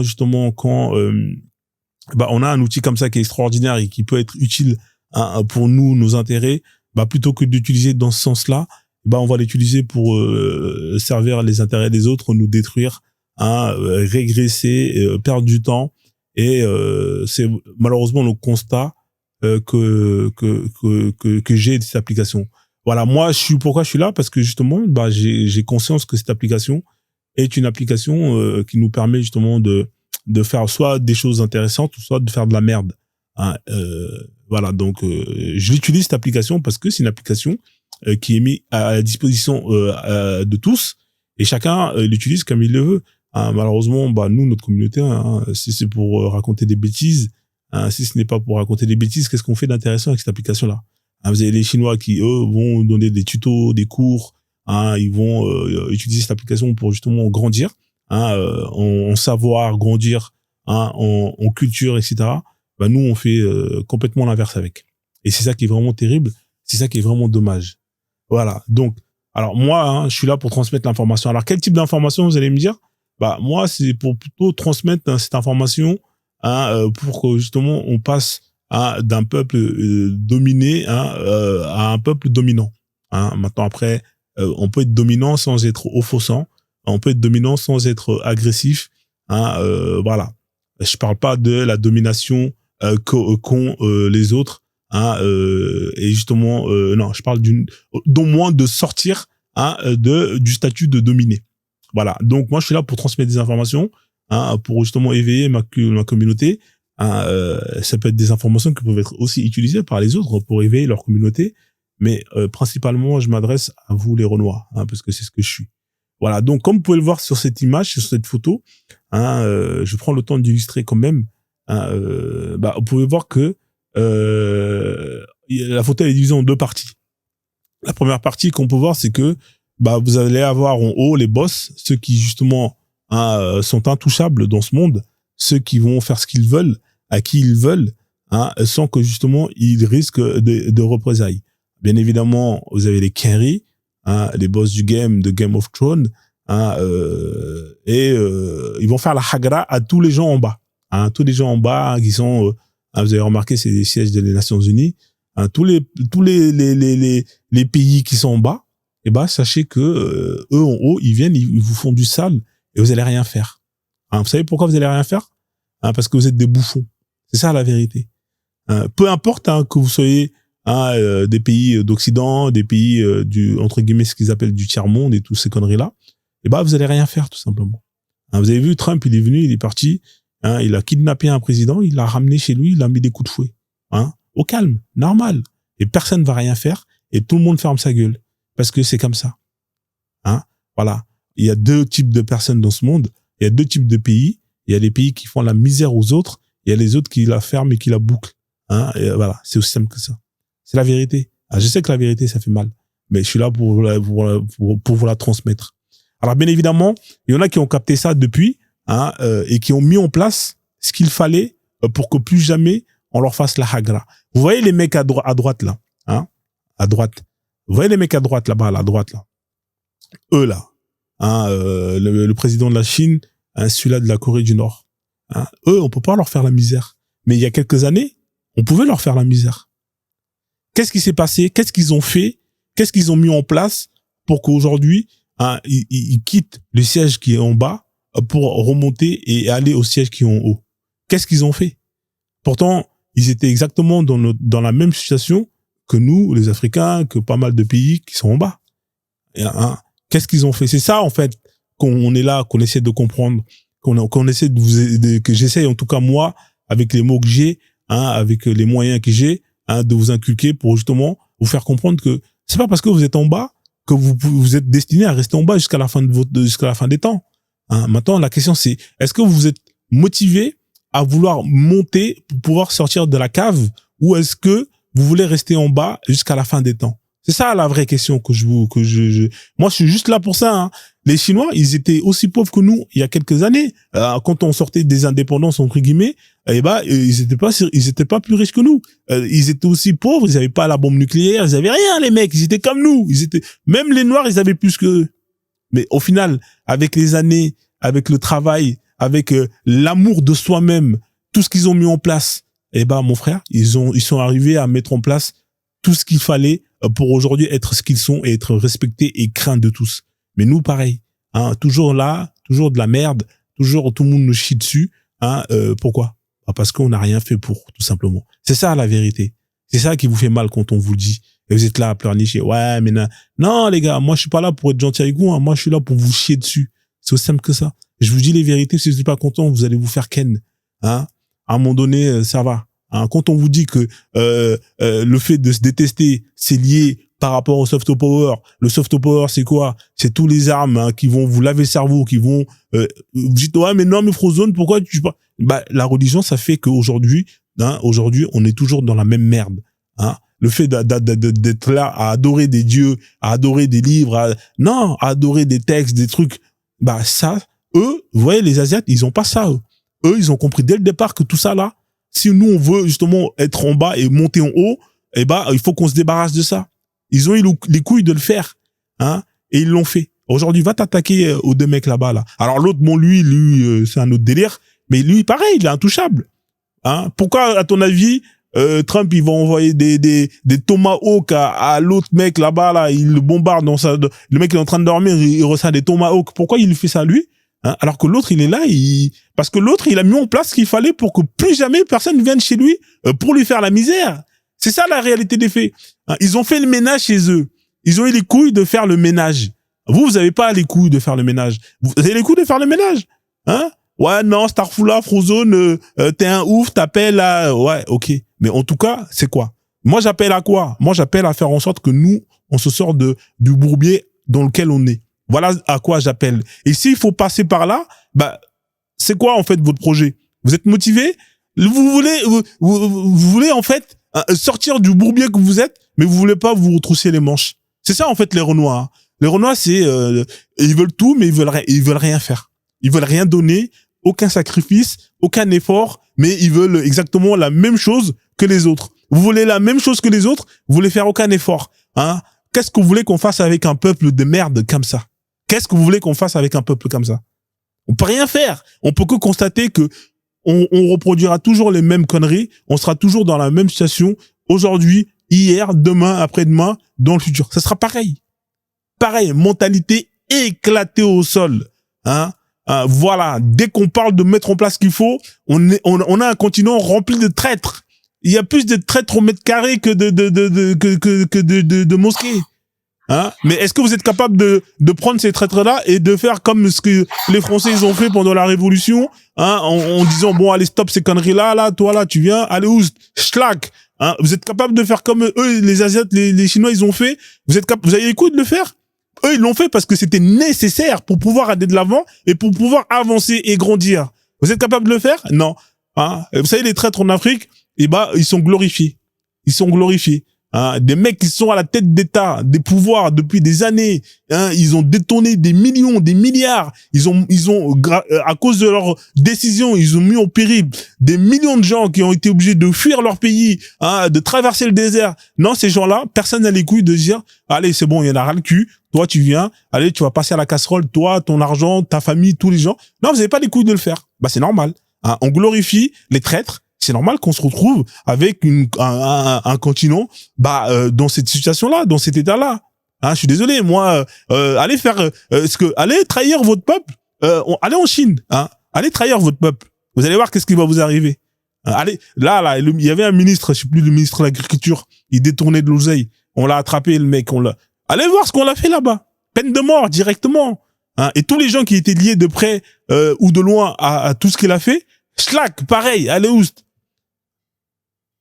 justement, quand on a un outil comme ça qui est extraordinaire et qui peut être utile pour nous, nos intérêts, plutôt que d'utiliser dans ce sens-là, on va l'utiliser pour servir les intérêts des autres, nous détruire, régresser, perdre du temps. Et c'est malheureusement le constat que j'ai de cette application. voilà, pourquoi je suis là? Parce que justement, j'ai conscience que cette application est une application qui nous permet justement de faire soit des choses intéressantes, soit de faire de la merde. Hein, voilà, donc je l'utilise cette application parce que c'est une application qui est mise à la disposition de tous et chacun l'utilise comme il le veut. Hein, malheureusement, nous, notre communauté, hein, si c'est pour raconter des bêtises, hein, si ce n'est pas pour raconter des bêtises, qu'est-ce qu'on fait d'intéressant avec cette application-là? Hein, vous avez les Chinois qui, eux, vont donner des tutos, des cours, hein, ils vont utiliser cette application pour justement grandir, hein, en savoir, grandir, hein, en culture, etc. Nous, on fait complètement l'inverse avec. Et c'est ça qui est vraiment terrible, c'est ça qui est vraiment dommage. Voilà, donc, alors moi, hein, je suis là pour transmettre l'information. Alors, quel type d'information, vous allez me dire? Moi, c'est pour plutôt transmettre cette information, hein, pour que justement on passe d'un peuple dominé, hein, à un peuple dominant. Hein. Maintenant, après, on peut être dominant sans être offensant, on peut être dominant sans être agressif. Hein, voilà. Je parle pas de la domination qu'ont les autres. Hein, et justement, non, je parle d'au moins de sortir, hein, du statut de dominé. Voilà. Donc, moi, je suis là pour transmettre des informations, hein, pour justement éveiller ma communauté. Hein, ça peut être des informations qui peuvent être aussi utilisées par les autres pour éveiller leur communauté. Mais principalement, je m'adresse à vous, les Renois, hein, parce que c'est ce que je suis. Voilà. Donc, comme vous pouvez le voir sur cette image, sur cette photo, hein, je prends le temps d'illustrer quand même. Hein, vous pouvez voir que la photo est divisée en deux parties. La première partie qu'on peut voir, c'est que vous allez avoir en haut les boss, ceux qui justement, hein, sont intouchables dans ce monde, ceux qui vont faire ce qu'ils veulent, à qui ils veulent, hein, sans que justement ils risquent de représailles. Bien évidemment, vous avez les Kenry, hein, les boss du de Game of Thrones, hein, ils vont faire la hagra à tous les gens en bas, hein, tous les gens en bas qui sont, vous avez remarqué, c'est les sièges des Nations Unies, hein, tous les pays qui sont en bas. Sachez que eux en haut, ils viennent, ils vous font du sale et vous allez rien faire. Hein, vous savez pourquoi vous allez rien faire? Hein, parce que vous êtes des bouffons. C'est ça la vérité. Hein, peu importe, hein, que vous soyez, hein, des pays d'Occident, des pays du entre guillemets ce qu'ils appellent du tiers monde et toutes ces conneries là, vous allez rien faire tout simplement. Hein, vous avez vu Trump, il est venu, il est parti, hein, il a kidnappé un président, il l'a ramené chez lui, il a mis des coups de fouet, hein, au calme, normal, et personne va rien faire et tout le monde ferme sa gueule. Parce que c'est comme ça. Hein? Voilà. Il y a deux types de personnes dans ce monde. Il y a deux types de pays. Il y a les pays qui font la misère aux autres. Il y a les autres qui la ferment et qui la bouclent. Hein? Et voilà. C'est aussi simple que ça. C'est la vérité. Je sais que la vérité, ça fait mal. Mais je suis là pour vous la transmettre. Alors, bien évidemment, il y en a qui ont capté ça depuis, hein, et qui ont mis en place ce qu'il fallait pour que plus jamais on leur fasse la hagra. Vous voyez les mecs à droite, là. Hein? À droite. Vous voyez les mecs à droite là-bas, à droite là, eux là, hein, le président de la Chine, hein, celui-là de la Corée du Nord, hein, eux on peut pas leur faire la misère. Mais il y a quelques années, on pouvait leur faire la misère. Qu'est-ce qui s'est passé? Qu'est-ce qu'ils ont fait? Qu'est-ce qu'ils ont mis en place pour qu'aujourd'hui, hein, ils quittent le siège qui est en bas pour remonter et aller au siège qui est en haut? Qu'est-ce qu'ils ont fait? Pourtant, ils étaient exactement dans la même situation que nous, les Africains, que pas mal de pays qui sont en bas. Et, hein, qu'est-ce qu'ils ont fait? C'est ça, en fait, qu'on est là, qu'on essaie de comprendre, qu'on essaie de vous aider, que j'essaie, en tout cas, moi, avec les mots que j'ai, hein, avec les moyens que j'ai, hein, de vous inculquer pour justement vous faire comprendre que c'est pas parce que vous êtes en bas que vous êtes destiné à rester en bas jusqu'à la fin jusqu'à la fin des temps. Hein. Maintenant, la question c'est, est-ce que vous êtes motivé à vouloir monter pour pouvoir sortir de la cave, ou est-ce que vous voulez rester en bas jusqu'à la fin des temps? C'est ça la vraie question moi je suis juste là pour ça. Hein. Les Chinois, ils étaient aussi pauvres que nous il y a quelques années. Quand on sortait des indépendances entre guillemets, ils étaient pas plus riches que nous. Ils étaient aussi pauvres, ils avaient pas la bombe nucléaire, ils avaient rien les mecs, ils étaient comme nous. Même les Noirs, ils avaient plus que eux. Mais au final, avec les années, avec le travail, avec l'amour de soi-même, tout ce qu'ils ont mis en place, mon frère, ils sont arrivés à mettre en place tout ce qu'il fallait pour aujourd'hui être ce qu'ils sont et être respectés et craints de tous. Mais nous, pareil, hein, toujours là, toujours de la merde, toujours tout le monde nous chie dessus. Hein, pourquoi? Parce qu'on n'a rien fait pour, tout simplement. C'est ça la vérité. C'est ça qui vous fait mal quand on vous le dit. Et vous êtes là à pleurnicher. Ouais, mais non, les gars, moi, je suis pas là pour être gentil avec vous, hein. Moi, je suis là pour vous chier dessus. C'est aussi simple que ça. Je vous dis les vérités. Si vous n'êtes pas content, vous allez vous faire ken, hein. À un moment donné, ça va. Hein. Quand on vous dit que, le fait de se détester, c'est lié par rapport au soft power. Le soft power, c'est quoi? C'est tous les armes, hein, qui vont vous laver le cerveau, qui vont, vous dites, ouais, mais non, mais Frozone, pourquoi tu pas? Bah, la religion, ça fait qu'aujourd'hui, hein, aujourd'hui, on est toujours dans la même merde, hein. Le fait d'être là à adorer des dieux, à adorer des livres, à adorer des textes, des trucs, bah, ça, eux, vous voyez, les Asiates, ils ont pas ça, eux. Eux, ils ont compris dès le départ que tout ça, là, si nous, on veut, justement, être en bas et monter en haut, eh ben, il faut qu'on se débarrasse de ça. Ils ont eu les couilles de le faire, hein, et ils l'ont fait. Aujourd'hui, va t'attaquer aux deux mecs là-bas, là. Alors, l'autre, bon, lui, c'est un autre délire, mais lui, pareil, il est intouchable, hein. Pourquoi, à ton avis, Trump, il va envoyer des tomahawks à l'autre mec là-bas, là, il le bombarde le mec il est en train de dormir, il reçoit des tomahawks. Pourquoi il fait ça lui? Hein, alors que l'autre, il est là, parce que l'autre, il a mis en place ce qu'il fallait pour que plus jamais personne vienne chez lui, pour lui faire la misère. C'est ça la réalité des faits. Hein, ils ont fait le ménage chez eux. Ils ont eu les couilles de faire le ménage. Vous avez pas les couilles de faire le ménage. Vous avez les couilles de faire le ménage. Hein? Ouais, non, Starfoula, Frozone, t'es un ouf, t'appelles à... Ouais, ok. Mais en tout cas, c'est quoi? Moi, j'appelle à quoi? Moi, j'appelle à faire en sorte que nous, on se sort du bourbier dans lequel on est. Voilà à quoi j'appelle. Et s'il faut passer par là, bah, c'est quoi, en fait, votre projet? Vous êtes motivé? Vous voulez, en fait, sortir du bourbier que vous êtes, mais vous voulez pas vous retrousser les manches. C'est ça, en fait, les Renois. Les Renois, c'est, ils veulent tout, mais ils veulent rien faire. Ils veulent rien donner, aucun sacrifice, aucun effort, mais ils veulent exactement la même chose que les autres. Vous voulez la même chose que les autres, vous voulez faire aucun effort, hein? Qu'est-ce que vous voulez qu'on fasse avec un peuple de merde comme ça? Qu'est-ce que vous voulez qu'on fasse avec un peuple comme ça? On peut rien faire. On peut que constater que on reproduira toujours les mêmes conneries, on sera toujours dans la même situation aujourd'hui, hier, demain, après-demain, dans le futur. Ça sera pareil. Pareil, mentalité éclatée au sol, hein? Voilà, dès qu'on parle de mettre en place ce qu'il faut, on a un continent rempli de traîtres. Il y a plus de traîtres au mètre carré que de mosquées. Hein? Mais est-ce que vous êtes capable de prendre ces traîtres-là et de faire comme ce que les Français ils ont fait pendant la Révolution, hein, en disant bon allez stop ces conneries-là, là, toi là tu viens, allez où, schlack, hein? Vous êtes capable de faire comme eux, les Asiates, les Chinois ils ont fait. Vous avez les couilles de le faire? Eux, ils l'ont fait parce que c'était nécessaire pour pouvoir aller de l'avant et pour pouvoir avancer et grandir. Vous êtes capable de le faire? Non. Hein? Vous savez, les traîtres en Afrique, eh ben, ils sont glorifiés. Ils sont glorifiés. Hein? Des mecs qui sont à la tête d'État, des pouvoirs depuis des années. Hein? Ils ont détourné des millions, des milliards. Ils ont, à cause de leurs décisions, ils ont mis en péril des millions de gens qui ont été obligés de fuir leur pays, hein, de traverser le désert. Non, ces gens-là, personne n'a les couilles de dire, allez, c'est bon, il y en a ras le cul. Toi, tu viens, allez, tu vas passer à la casserole, toi, ton argent, ta famille, tous les gens. Non, vous n'avez pas les couilles de le faire. Bah, c'est normal. Hein, on glorifie les traîtres. C'est normal qu'on se retrouve avec un continent, bah, dans cette situation-là, dans cet état-là. Hein, je suis désolé, moi, allez faire, allez trahir votre peuple, allez en Chine, hein, allez trahir votre peuple. Vous allez voir qu'est-ce qui va vous arriver. Hein, allez, là, il y avait un ministre, je sais plus, le ministre de l'Agriculture, il détournait de l'oseille. On l'a attrapé, le mec, allez voir ce qu'on l'a fait là-bas. Peine de mort, directement. Hein, et tous les gens qui étaient liés de près, ou de loin à tout ce qu'il a fait, schlack, pareil, allez oust.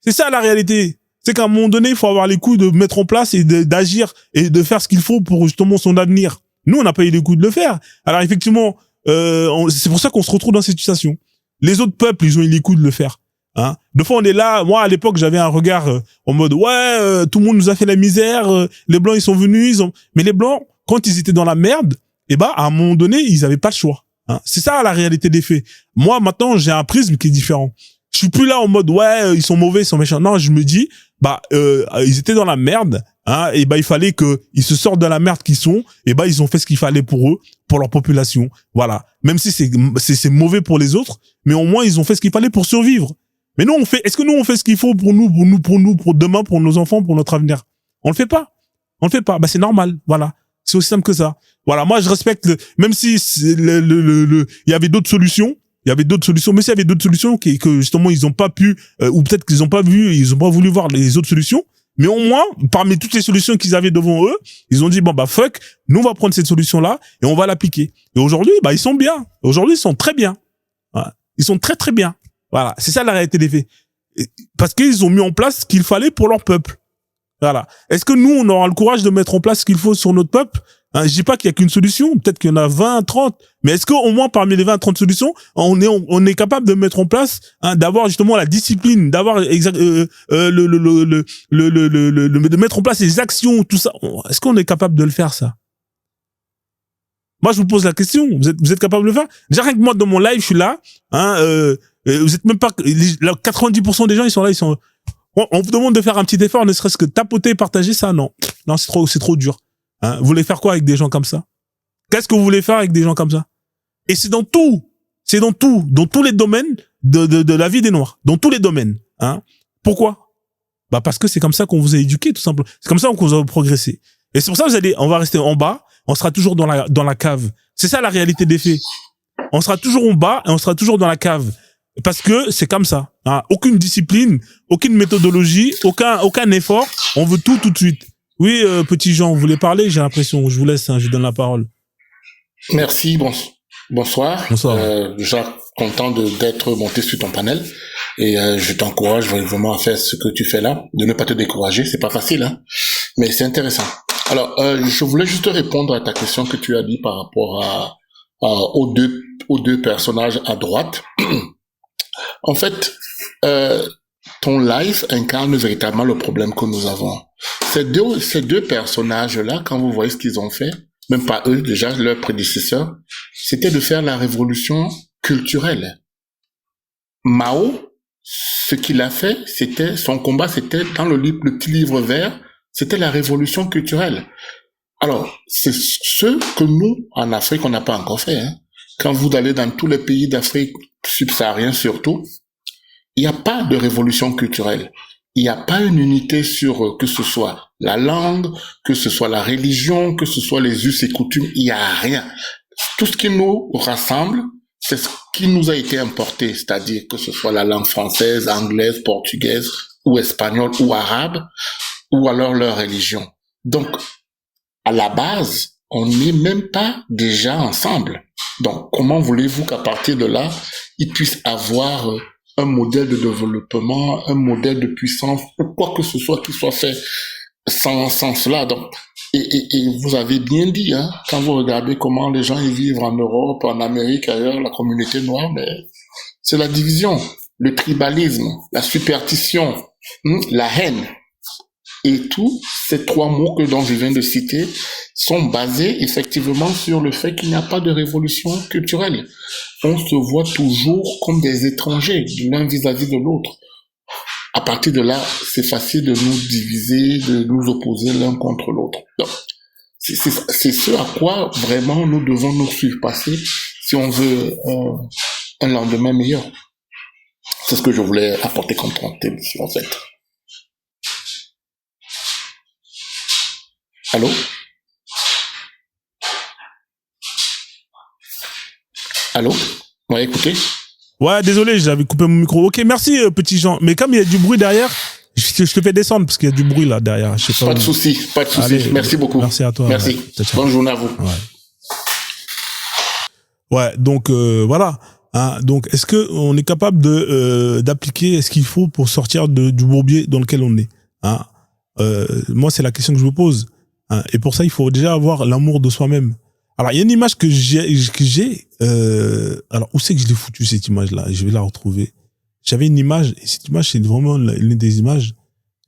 C'est ça la réalité. C'est qu'à un moment donné, il faut avoir les couilles de mettre en place et d'agir et de faire ce qu'il faut pour justement son avenir. Nous, on n'a pas eu les couilles de le faire. Alors effectivement, c'est pour ça qu'on se retrouve dans cette situation. Les autres peuples, ils ont eu les couilles de le faire. Hein? Des fois, on est là. Moi, à l'époque, j'avais un regard en mode ouais, tout le monde nous a fait la misère. Les blancs, ils sont venus. Mais les blancs, quand ils étaient dans la merde, eh ben, à un moment donné, ils avaient pas le choix. Hein? C'est ça la réalité des faits. Moi, maintenant, j'ai un prisme qui est différent. Je suis plus là en mode ouais ils sont mauvais, ils sont méchants. Non, je me dis bah ils étaient dans la merde, hein, et bah il fallait que ils se sortent de la merde qu'ils sont, et bah ils ont fait ce qu'il fallait pour eux, pour leur population. Voilà. Même si c'est mauvais pour les autres, mais au moins ils ont fait ce qu'il fallait pour survivre. Mais nous est-ce que nous on fait ce qu'il faut pour demain, pour nos enfants, pour notre avenir? On le fait pas. On le fait pas. Bah c'est normal. Voilà. C'est aussi simple que ça. Voilà. Moi je respecte même si il y avait d'autres solutions. Il y avait d'autres solutions, mais s'il y avait d'autres solutions que justement ils ont pas pu, ou peut-être qu'ils ont pas vu, ils ont pas voulu voir les autres solutions, Mais au moins, parmi toutes les solutions qu'ils avaient devant eux, ils ont dit, bon, bah, fuck, nous, on va prendre cette solution-là et on va l'appliquer. Et aujourd'hui, bah, ils sont bien. Aujourd'hui, ils sont très bien. Voilà. Ils sont très, très bien. Voilà. C'est ça la réalité des faits. Parce qu'ils ont mis en place ce qu'il fallait pour leur peuple. Voilà. Est-ce que nous, on aura le courage de mettre en place ce qu'il faut sur notre peuple? Hein, je dis pas qu'il y a qu'une solution. Peut-être qu'il y en a 20, 30. Mais est-ce qu'au moins, parmi les 20, 30 solutions, on est capable de mettre en place, hein, d'avoir justement la discipline, d'avoir de mettre en place les actions, tout ça. Est-ce qu'on est capable de le faire, ça? Moi, je vous pose la question. Vous êtes capable de le faire? Déjà, rien que moi, dans mon live, je suis là, hein, vous êtes même pas, 90% des gens, ils sont là, on vous demande de faire un petit effort, ne serait-ce que tapoter, partager ça, non. Non, c'est trop dur. Hein, vous voulez faire quoi avec des gens comme ça? Qu'est-ce que vous voulez faire avec des gens comme ça? Et c'est dans tous les domaines de la vie des Noirs, dans tous les domaines. Hein. Pourquoi? Bah parce que c'est comme ça qu'on vous a éduqué, tout simplement. C'est comme ça qu'on vous a progressé. Et c'est pour ça que on va rester en bas, on sera toujours dans la cave. C'est ça la réalité des faits. On sera toujours en bas et on sera toujours dans la cave. Parce que c'est comme ça. Hein. Aucune discipline, aucune méthodologie, aucun effort. On veut tout de suite. Oui, petit Jean, vous voulez parler? J'ai l'impression. Je vous laisse, hein, je vous donne la parole. Merci, bonsoir. Bonsoir. Déjà content d'être monté sur ton panel. Et je t'encourage vraiment à faire ce que tu fais là, de ne pas te décourager. C'est pas facile, hein, mais c'est intéressant. Alors, je voulais juste répondre à ta question que tu as dit par rapport aux deux personnages à droite. En fait, ton live incarne véritablement le problème que nous avons. Ces deux personnages-là, quand vous voyez ce qu'ils ont fait, même pas eux, déjà, leurs prédécesseurs, c'était de faire la révolution culturelle. Mao, ce qu'il a fait, son combat, c'était dans le petit livre vert, c'était la révolution culturelle. Alors, c'est ce que nous, en Afrique, on n'a pas encore fait, hein. Quand vous allez dans tous les pays d'Afrique subsaharienne surtout, il n'y a pas de révolution culturelle. Il n'y a pas une unité sur que ce soit la langue, que ce soit la religion, que ce soit les us et coutumes, il n'y a rien. Tout ce qui nous rassemble, c'est ce qui nous a été importé, c'est-à-dire que ce soit la langue française, anglaise, portugaise, ou espagnole, ou arabe, ou alors leur religion. Donc, à la base, on n'est même pas déjà ensemble. Donc, comment voulez-vous qu'à partir de là, ils puissent avoir un modèle de développement, un modèle de puissance, ou quoi que ce soit qui soit fait sans cela. Donc, et vous avez bien dit, hein, quand vous regardez comment les gens y vivent en Europe, en Amérique, ailleurs, la communauté noire, mais c'est la division, le tribalisme, la superstition, la haine. Et tous ces trois mots dont je viens de citer sont basés effectivement sur le fait qu'il n'y a pas de révolution culturelle. On se voit toujours comme des étrangers, l'un vis-à-vis de l'autre. À partir de là, c'est facile de nous diviser, de nous opposer l'un contre l'autre. Donc, c'est ce à quoi vraiment nous devons nous suivre passer si on veut un lendemain meilleur. C'est ce que je voulais apporter comme contribution en fait. Allô? Allô? Ouais, écoutez. Ouais, désolé, j'avais coupé mon micro. Ok, merci, petit Jean. Mais comme il y a du bruit derrière, je te fais descendre parce qu'il y a du bruit là derrière. Je sais pas de souci, pas de souci. Allez, merci beaucoup. Merci à toi. Merci. Ouais. Bonne journée à vous. Ouais, donc voilà. Hein, donc, est-ce que on est capable d'appliquer ce qu'il faut pour sortir du bourbier dans lequel on est? Hein, moi, c'est la question que je me pose. Hein, et pour ça, il faut déjà avoir l'amour de soi-même. Alors, il y a une image que j'ai. Alors, où c'est que je l'ai foutu cette image-là? Je vais la retrouver. J'avais une image, et cette image, c'est vraiment l'une des images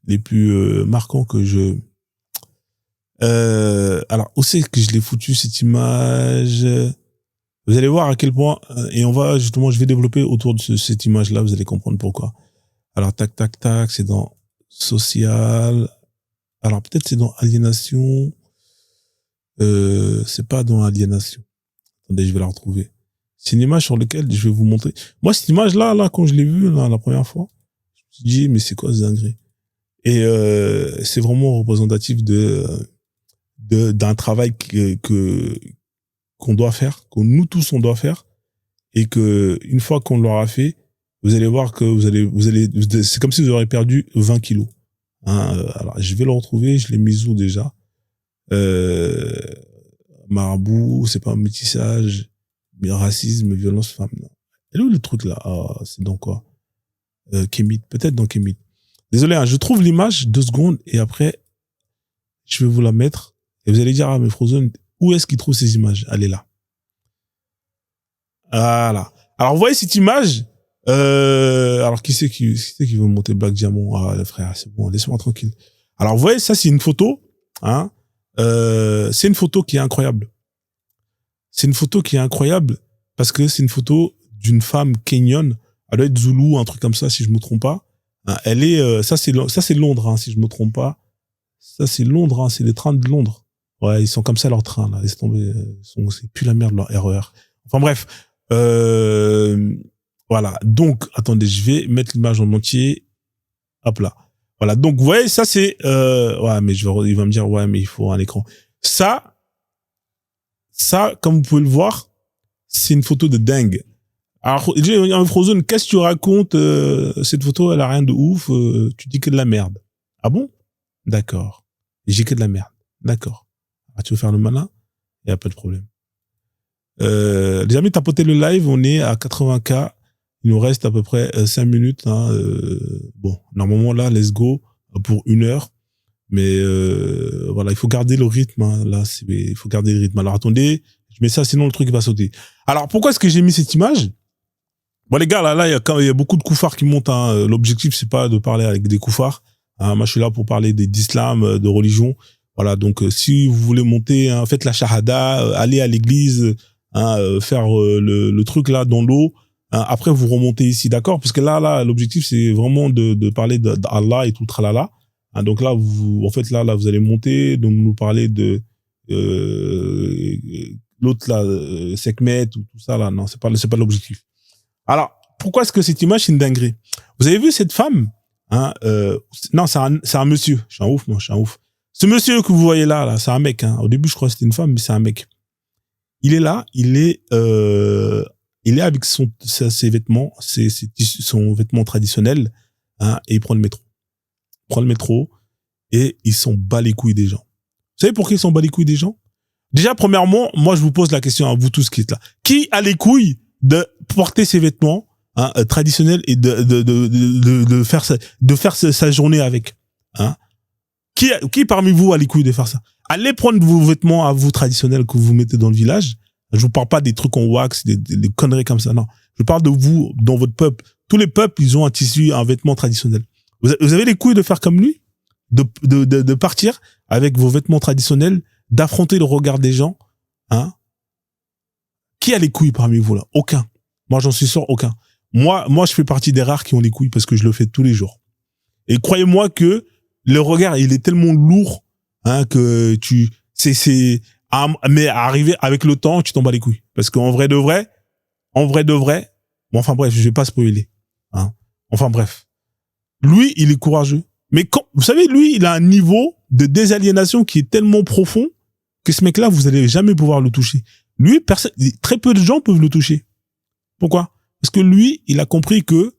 les plus marquantes que je. Alors, où c'est que je l'ai foutu cette image? Vous allez voir à quel point, et je vais développer autour de cette image-là. Vous allez comprendre pourquoi. Alors, tac, tac, tac, c'est dans social. Alors, peut-être c'est dans aliénation. C'est pas dans aliénation. Attendez, je vais la retrouver. C'est une image sur laquelle je vais vous montrer. Moi, cette image-là, quand je l'ai vue, la première fois, je me suis dit, mais c'est quoi ce dinguerie? Et, c'est vraiment représentatif d'un travail qu'on doit faire, que nous tous on doit faire, et que, une fois qu'on l'aura fait, vous allez voir que c'est comme si vous aurez perdu 20 kilos. Hein, alors, je vais le retrouver, je l'ai mis où déjà? Marabout, c'est pas un métissage, mais racisme, violence femme. Non. Et où le truc là? Ah, c'est dans quoi? Kémit, peut-être dans Kémit. Désolé, hein, je trouve l'image 2 secondes et après, je vais vous la mettre et vous allez dire, ah, mais Frozone, où est-ce qu'il trouve ces images? Elle est là. Voilà. Alors, vous voyez cette image? Alors, qui c'est qui veut monter Black Diamond? Ah, le frère, c'est bon, laisse-moi tranquille. Alors, vous voyez, ça, c'est une photo, hein. C'est une photo qui est incroyable. C'est une photo qui est incroyable parce que c'est une photo d'une femme kenyane. Elle doit être Zoulou, un truc comme ça, si je me trompe pas. Hein, elle est, ça c'est Londres, hein, si je me trompe pas. Ça c'est Londres, hein, c'est les trains de Londres. Ouais, ils sont comme ça leurs trains là, laisse tomber, c'est plus la merde leur RER. Enfin bref, voilà. Donc attendez, je vais mettre l'image en entier. Hop là. Voilà. Donc vous voyez, ça c'est, ouais, mais il va me dire ouais, mais il faut un écran. Ça, comme vous pouvez le voir, c'est une photo de dingue. Alors, Frozone, qu'est-ce que tu racontes? Cette photo, elle a rien de ouf. Tu dis que de la merde. Ah bon? D'accord. J'ai que de la merde. D'accord. Ah, tu veux faire le malin? Il n'y a pas de problème. Les amis, tapotez le live. On est à 80K. Il nous reste à peu près 5 minutes. Hein. Bon, normalement, là, let's go pour 1 heure. Mais voilà, il faut garder le rythme. Hein. Là, il faut garder le rythme. Alors, attendez. Je mets ça, sinon le truc va sauter. Alors, pourquoi est-ce que j'ai mis cette image? Bon, les gars, là, il y a beaucoup de koufars qui montent, hein. L'objectif, c'est pas de parler avec des koufars. Hein. Moi, je suis là pour parler d'islam, de religion. Voilà. Donc, si vous voulez monter, hein, faites la shahada, allez à l'église, hein, faire le truc là dans l'eau. Hein. Après, vous remontez ici, d'accord? Parce que là, l'objectif, c'est vraiment de parler d'Allah et tout, tralala. Hein. Donc là, là, vous allez monter, donc nous parler de, l'autre là, Sekhmet ou tout ça là. Non, c'est pas l'objectif. Alors, pourquoi est-ce que cette image, c'est une dinguerie? Vous avez vu cette femme? Hein, non, c'est un monsieur. Je suis un ouf, moi, je suis un ouf. Ce monsieur que vous voyez là, c'est un mec. Hein. Au début, je crois que c'était une femme, mais c'est un mec. Il est là, il est avec ses vêtements, son vêtement traditionnel, hein, et il prend le métro. Il prend le métro et ils s'en bat les couilles des gens. Vous savez pourquoi ils s'en bat les couilles des gens? Déjà, premièrement, moi, je vous pose la question à vous tous qui êtes là. Qui a les couilles de porter ses vêtements, hein, traditionnels et de faire sa journée avec, hein? Qui parmi vous a les couilles de faire ça? Allez prendre vos vêtements à vous traditionnels que vous mettez dans le village. Je vous parle pas des trucs en wax, des conneries comme ça, non. Je parle de vous, dans votre peuple. Tous les peuples, ils ont un tissu, un vêtement traditionnel. Vous avez les couilles de faire comme lui? De partir avec vos vêtements traditionnels, d'affronter le regard des gens, hein? Qui a les couilles parmi vous là? Aucun. Moi, j'en suis sûr, aucun. Moi, je fais partie des rares qui ont les couilles parce que je le fais tous les jours. Et croyez-moi que le regard, il est tellement lourd, hein, que mais arriver avec le temps, tu t'en bats les couilles. Parce qu'en vrai de vrai, bon, enfin bref, je vais pas spoiler, hein. Enfin bref. Lui, il est courageux. Mais vous savez, lui, il a un niveau de désaliénation qui est tellement profond que ce mec-là, vous allez jamais pouvoir le toucher. Lui, très peu de gens peuvent le toucher. Pourquoi? Parce que lui, il a compris que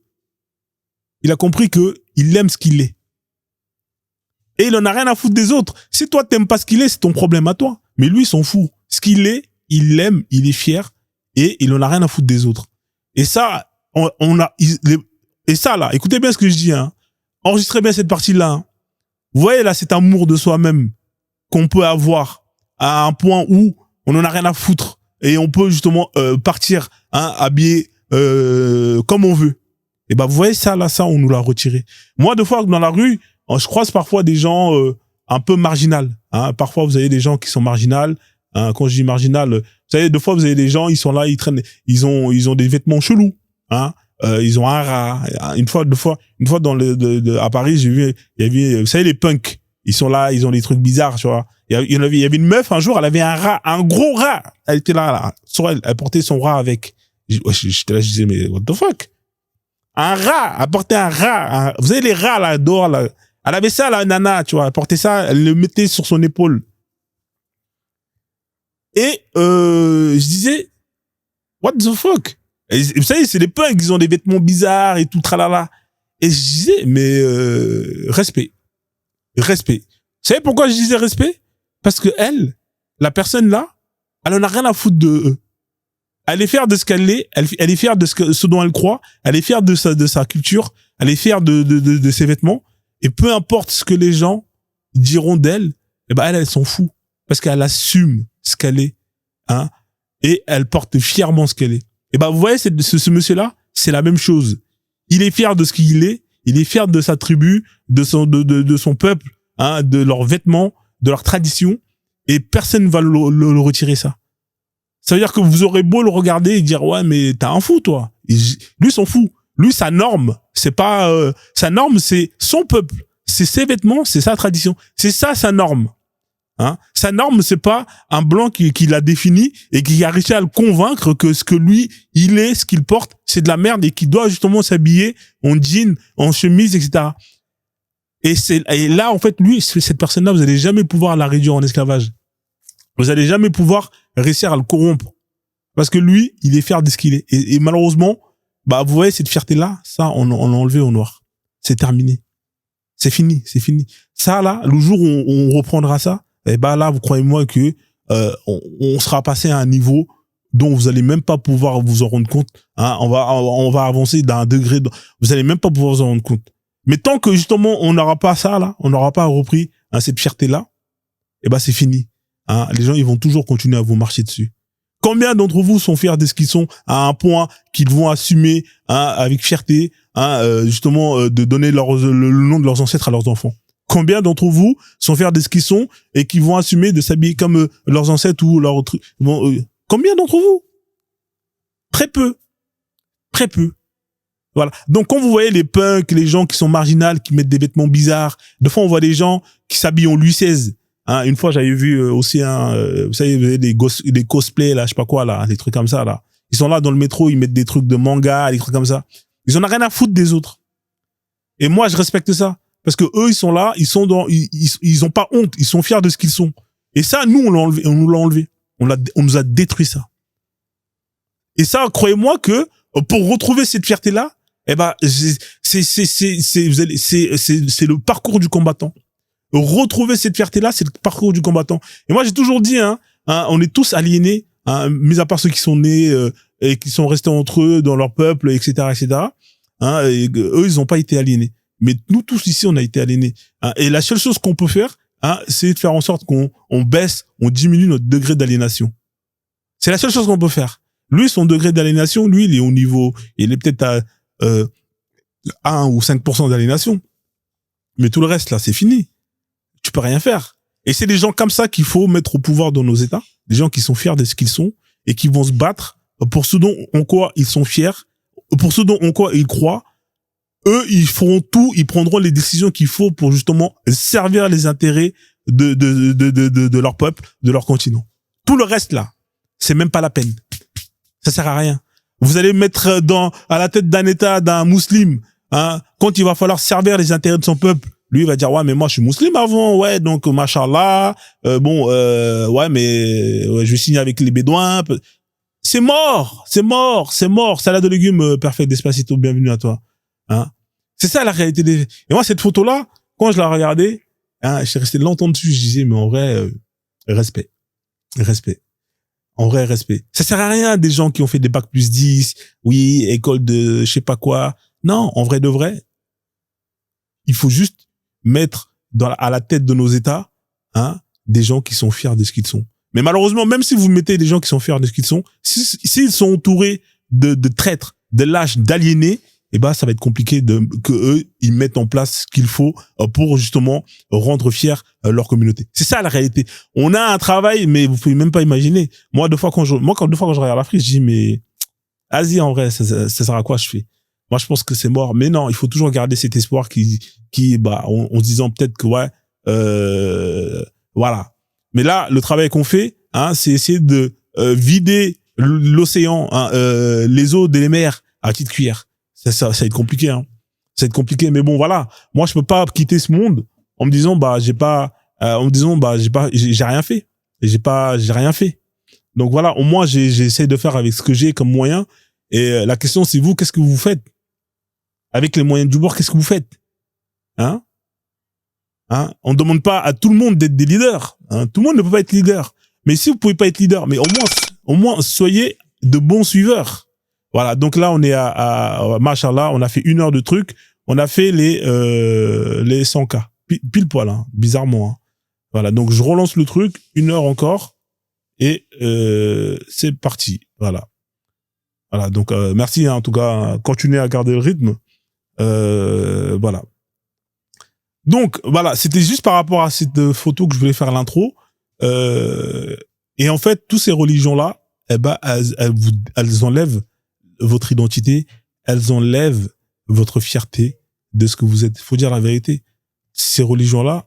il aime ce qu'il est. Et il en a rien à foutre des autres. Si toi, t'aimes pas ce qu'il est, c'est ton problème à toi. Mais lui, il s'en fout. Ce qu'il est, il l'aime, il est fier, et il en a rien à foutre des autres. Et ça, et ça, là, écoutez bien ce que je dis, hein. Enregistrez bien cette partie-là, hein. Vous voyez, là, cet amour de soi-même qu'on peut avoir à un point où on n'en a rien à foutre et on peut justement partir, hein, habillé comme on veut. Et ben, vous voyez ça, là, ça, on nous l'a retiré. Moi, deux fois, dans la rue, je croise parfois des gens un peu marginaux. Hein. Parfois, vous avez des gens qui sont marginaux. Hein. Quand je dis marginal, vous savez, deux fois, vous avez des gens, ils sont là, ils traînent, ils ont des vêtements chelous. Hein. Ils ont un rat. Une fois dans à Paris, j'ai vu, il y avait, vous savez, les punks. Ils sont là, ils ont des trucs bizarres, tu vois. Il y avait une meuf, un jour, elle avait un rat, un gros rat. Elle était là, sur elle portait son rat avec. J'étais là, je disais, mais what the fuck? Un rat, elle portait un rat. Vous savez, les rats, là, dehors, là. Elle avait ça, la nana, tu vois. Elle portait ça, elle le mettait sur son épaule. Et, je disais, what the fuck? Et vous savez, c'est les punks, ils ont des vêtements bizarres et tout, tralala. Et je disais, mais, respect. Respect. Vous savez pourquoi je disais respect? Parce que elle, la personne là, elle en a rien à foutre de eux. Elle est fière de ce qu'elle est, elle est fière de ce dont elle croit, elle est fière de sa culture, elle est fière de ses vêtements, et peu importe ce que les gens diront d'elle, eh ben elle s'en fout. Parce qu'elle assume ce qu'elle est, hein, et elle porte fièrement ce qu'elle est. Et ben vous voyez, ce monsieur-là, c'est la même chose. Il est fier de ce qu'il est, il est fier de sa tribu, de son peuple, hein, de leurs vêtements, de leurs traditions, et personne ne va le retirer ça. Ça veut dire que vous aurez beau le regarder et dire ouais mais t'as un fou toi. Lui s'en fout. Lui sa norme, c'est pas sa norme, c'est son peuple, c'est ses vêtements, c'est sa tradition, c'est ça sa norme. Hein? Sa norme c'est pas un blanc qui l'a défini et qui a réussi à le convaincre que ce que lui il est, ce qu'il porte, c'est de la merde et qu'il doit justement s'habiller en jean, en chemise, etc. Et là en fait lui cette personne-là vous allez jamais pouvoir la réduire en esclavage. Vous allez jamais pouvoir réussir à le corrompre. Parce que lui, il est fier de ce qu'il est. Et malheureusement, bah, vous voyez, cette fierté-là, ça, on l'a enlevé au noir. C'est terminé. C'est fini, c'est fini. Ça, là, le jour où on reprendra ça, eh ben, là, vous croyez-moi que, on sera passé à un niveau dont vous allez même pas pouvoir vous en rendre compte, hein. On va avancer d'un degré, vous allez même pas pouvoir vous en rendre compte. Mais tant que, justement, on n'aura pas ça, là, on n'aura pas repris, hein, cette fierté-là, eh ben, c'est fini. Hein, les gens, ils vont toujours continuer à vous marcher dessus. Combien d'entre vous sont fiers de ce qu'ils sont à un point qu'ils vont assumer, hein, avec fierté, hein, justement, de donner le nom de leurs ancêtres à leurs enfants? Combien d'entre vous sont fiers de ce qu'ils sont et qui vont assumer de s'habiller comme leurs ancêtres ou leurs trucs? Combien d'entre vous? Très peu. Très peu. Voilà. Donc, quand vous voyez les punks, les gens qui sont marginales, qui mettent des vêtements bizarres, des fois, on voit des gens qui s'habillent en Louis XVI. Hein, une fois, j'avais vu aussi vous savez, des cosplays, là, je sais pas quoi, là, des trucs comme ça, là. Ils sont là dans le métro, ils mettent des trucs de manga, des trucs comme ça. Ils en ont rien à foutre des autres. Et moi, je respecte ça. Parce que eux, ils sont là, ils ont pas honte, ils sont fiers de ce qu'ils sont. Et ça, nous, on nous l'a enlevé. On nous a détruit ça. Et ça, croyez-moi que, pour retrouver cette fierté-là, eh ben, c'est le parcours du combattant. Retrouver cette fierté-là, c'est le parcours du combattant. Et moi, j'ai toujours dit, on est tous aliénés, hein, mis à part ceux qui sont nés et qui sont restés entre eux dans leur peuple, etc., etc. Hein, et eux, ils n'ont pas été aliénés. Mais nous tous ici, on a été aliénés. Hein, et la seule chose qu'on peut faire, hein, c'est de faire en sorte qu'on baisse, on diminue notre degré d'aliénation. C'est la seule chose qu'on peut faire. Lui, son degré d'aliénation, lui, il est au niveau, il est peut-être à 1 ou 5% d'aliénation. Mais tout le reste, là, c'est fini. Tu peux rien faire. Et c'est des gens comme ça qu'il faut mettre au pouvoir dans nos États. Des gens qui sont fiers de ce qu'ils sont et qui vont se battre pour ce dont en quoi ils sont fiers, pour ce dont en quoi ils croient. Eux, ils feront tout, ils prendront les décisions qu'il faut pour justement servir les intérêts de leur peuple, de leur continent. Tout le reste là, c'est même pas la peine. Ça sert à rien. Vous allez mettre à la tête d'un État, d'un musulman, hein, quand il va falloir servir les intérêts de son peuple. Lui, il va dire, ouais, mais moi, je suis musulman avant, ouais, donc, machallah, ouais, mais je vais signer avec les Bédouins. C'est mort, c'est mort, c'est mort. Salade de légumes, parfait, Despacito, bienvenue à toi. Hein? C'est ça, la réalité des... Et moi, cette photo-là, quand je la regardais, hein, je suis resté longtemps dessus, je disais, mais en vrai, respect. Respect. En vrai, respect. Ça sert à rien, des gens qui ont fait des bacs plus 10, oui, école de je sais pas quoi. Non, en vrai de vrai, il faut juste mettre à la tête de nos États, hein, des gens qui sont fiers de ce qu'ils sont. Mais malheureusement, même si vous mettez des gens qui sont fiers de ce qu'ils sont, s'ils sont entourés de traîtres, de lâches, d'aliénés, eh ben, ça va être compliqué que eux, ils mettent en place ce qu'il faut pour justement rendre fiers leur communauté. C'est ça la réalité. On a un travail, mais vous pouvez même pas imaginer. Moi, deux fois quand je regarde l'Afrique, je dis, mais, vas-y, en vrai, ça sert à quoi je fais? Moi, je pense que c'est mort. Mais non, il faut toujours garder cet espoir en se disant peut-être que, ouais, voilà. Mais là, le travail qu'on fait, hein, c'est essayer de vider l'océan, hein, les eaux des mers à petite cuillère. Ça va être compliqué, hein. Ça va être compliqué. Mais bon, voilà. Moi, je peux pas quitter ce monde en me disant, j'ai rien fait. J'ai rien fait. Donc voilà, au moins, j'essaie de faire avec ce que j'ai comme moyen. Et la question, c'est vous, qu'est-ce que vous faites? Avec les moyens du bord, qu'est-ce que vous faites? Hein? Hein. On ne demande pas à tout le monde d'être des leaders. Hein. Tout le monde ne peut pas être leader. Mais si vous pouvez pas être leader, mais au moins soyez de bons suiveurs. Voilà. Donc là, on est à machallah, on a fait 1 heure de truc. On a fait les 100K. Pile poil, hein, bizarrement. Hein. Voilà. Donc je relance le truc, 1 heure encore. Et c'est parti. Voilà. Voilà. Donc merci, hein, en tout cas, continuez à garder le rythme. Voilà. Donc voilà, c'était juste par rapport à cette photo que je voulais faire l'intro. Et en fait, toutes ces religions-là, eh ben, elles enlèvent votre identité, elles enlèvent votre fierté de ce que vous êtes. Faut dire la vérité. Ces religions-là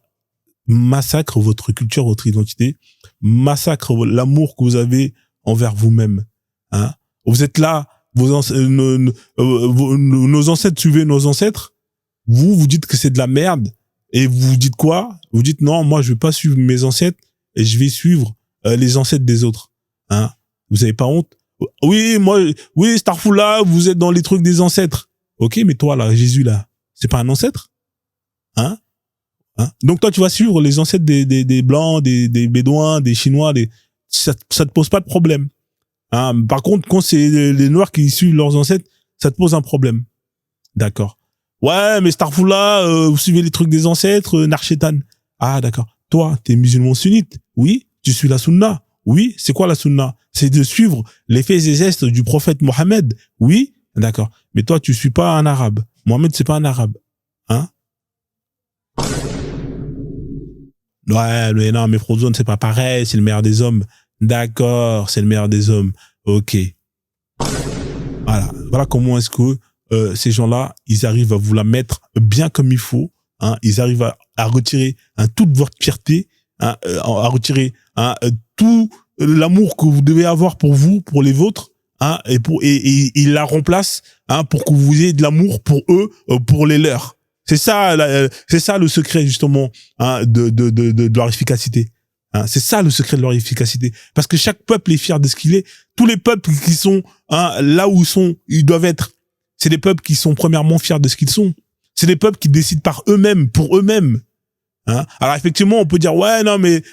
massacrent votre culture, votre identité, massacrent l'amour que vous avez envers vous-même. Hein? Vous êtes là, nos ancêtres suivaient nos ancêtres. Vous dites que c'est de la merde. Et vous dites quoi? Vous dites non, moi je vais pas suivre mes ancêtres et je vais suivre les ancêtres des autres. Hein? Vous avez pas honte? Oui, Starfoula, vous êtes dans les trucs des ancêtres. Ok, mais toi là, Jésus là, c'est pas un ancêtre? Hein? Donc toi tu vas suivre les ancêtres des blancs, des bédouins, des chinois, ça te pose pas de problème. Hein? Par contre, quand c'est les noirs qui suivent leurs ancêtres, ça te pose un problème. D'accord. Ouais, mais Starfoula, vous suivez les trucs des ancêtres, Narchetan. Ah, d'accord. Toi, t'es musulman sunnite. Oui. Tu suis la sunna. Oui. C'est quoi la sunna? C'est de suivre les faits et gestes du prophète Mohammed. Oui. D'accord. Mais toi, tu suis pas un arabe. Mohammed, c'est pas un arabe. Hein? Ouais, mais non, mais Frozone, c'est pas pareil. C'est le meilleur des hommes. D'accord. C'est le meilleur des hommes. Ok. Voilà. Voilà comment est-ce que ces gens-là, ils arrivent à vous la mettre bien comme il faut. Hein, ils arrivent à retirer toute votre fierté, hein, à retirer tout l'amour que vous devez avoir pour vous, pour les vôtres, hein, et ils la remplacent, hein, pour que vous ayez de l'amour pour eux, pour les leurs. C'est ça le secret justement, hein, de leur efficacité. Hein, c'est ça le secret de leur efficacité, parce que chaque peuple est fier de ce qu'il est. Tous les peuples qui sont là où ils doivent être. C'est des peuples qui sont premièrement fiers de ce qu'ils sont. C'est des peuples qui décident par eux-mêmes, pour eux-mêmes. Hein? Alors effectivement, on peut dire ouais non mais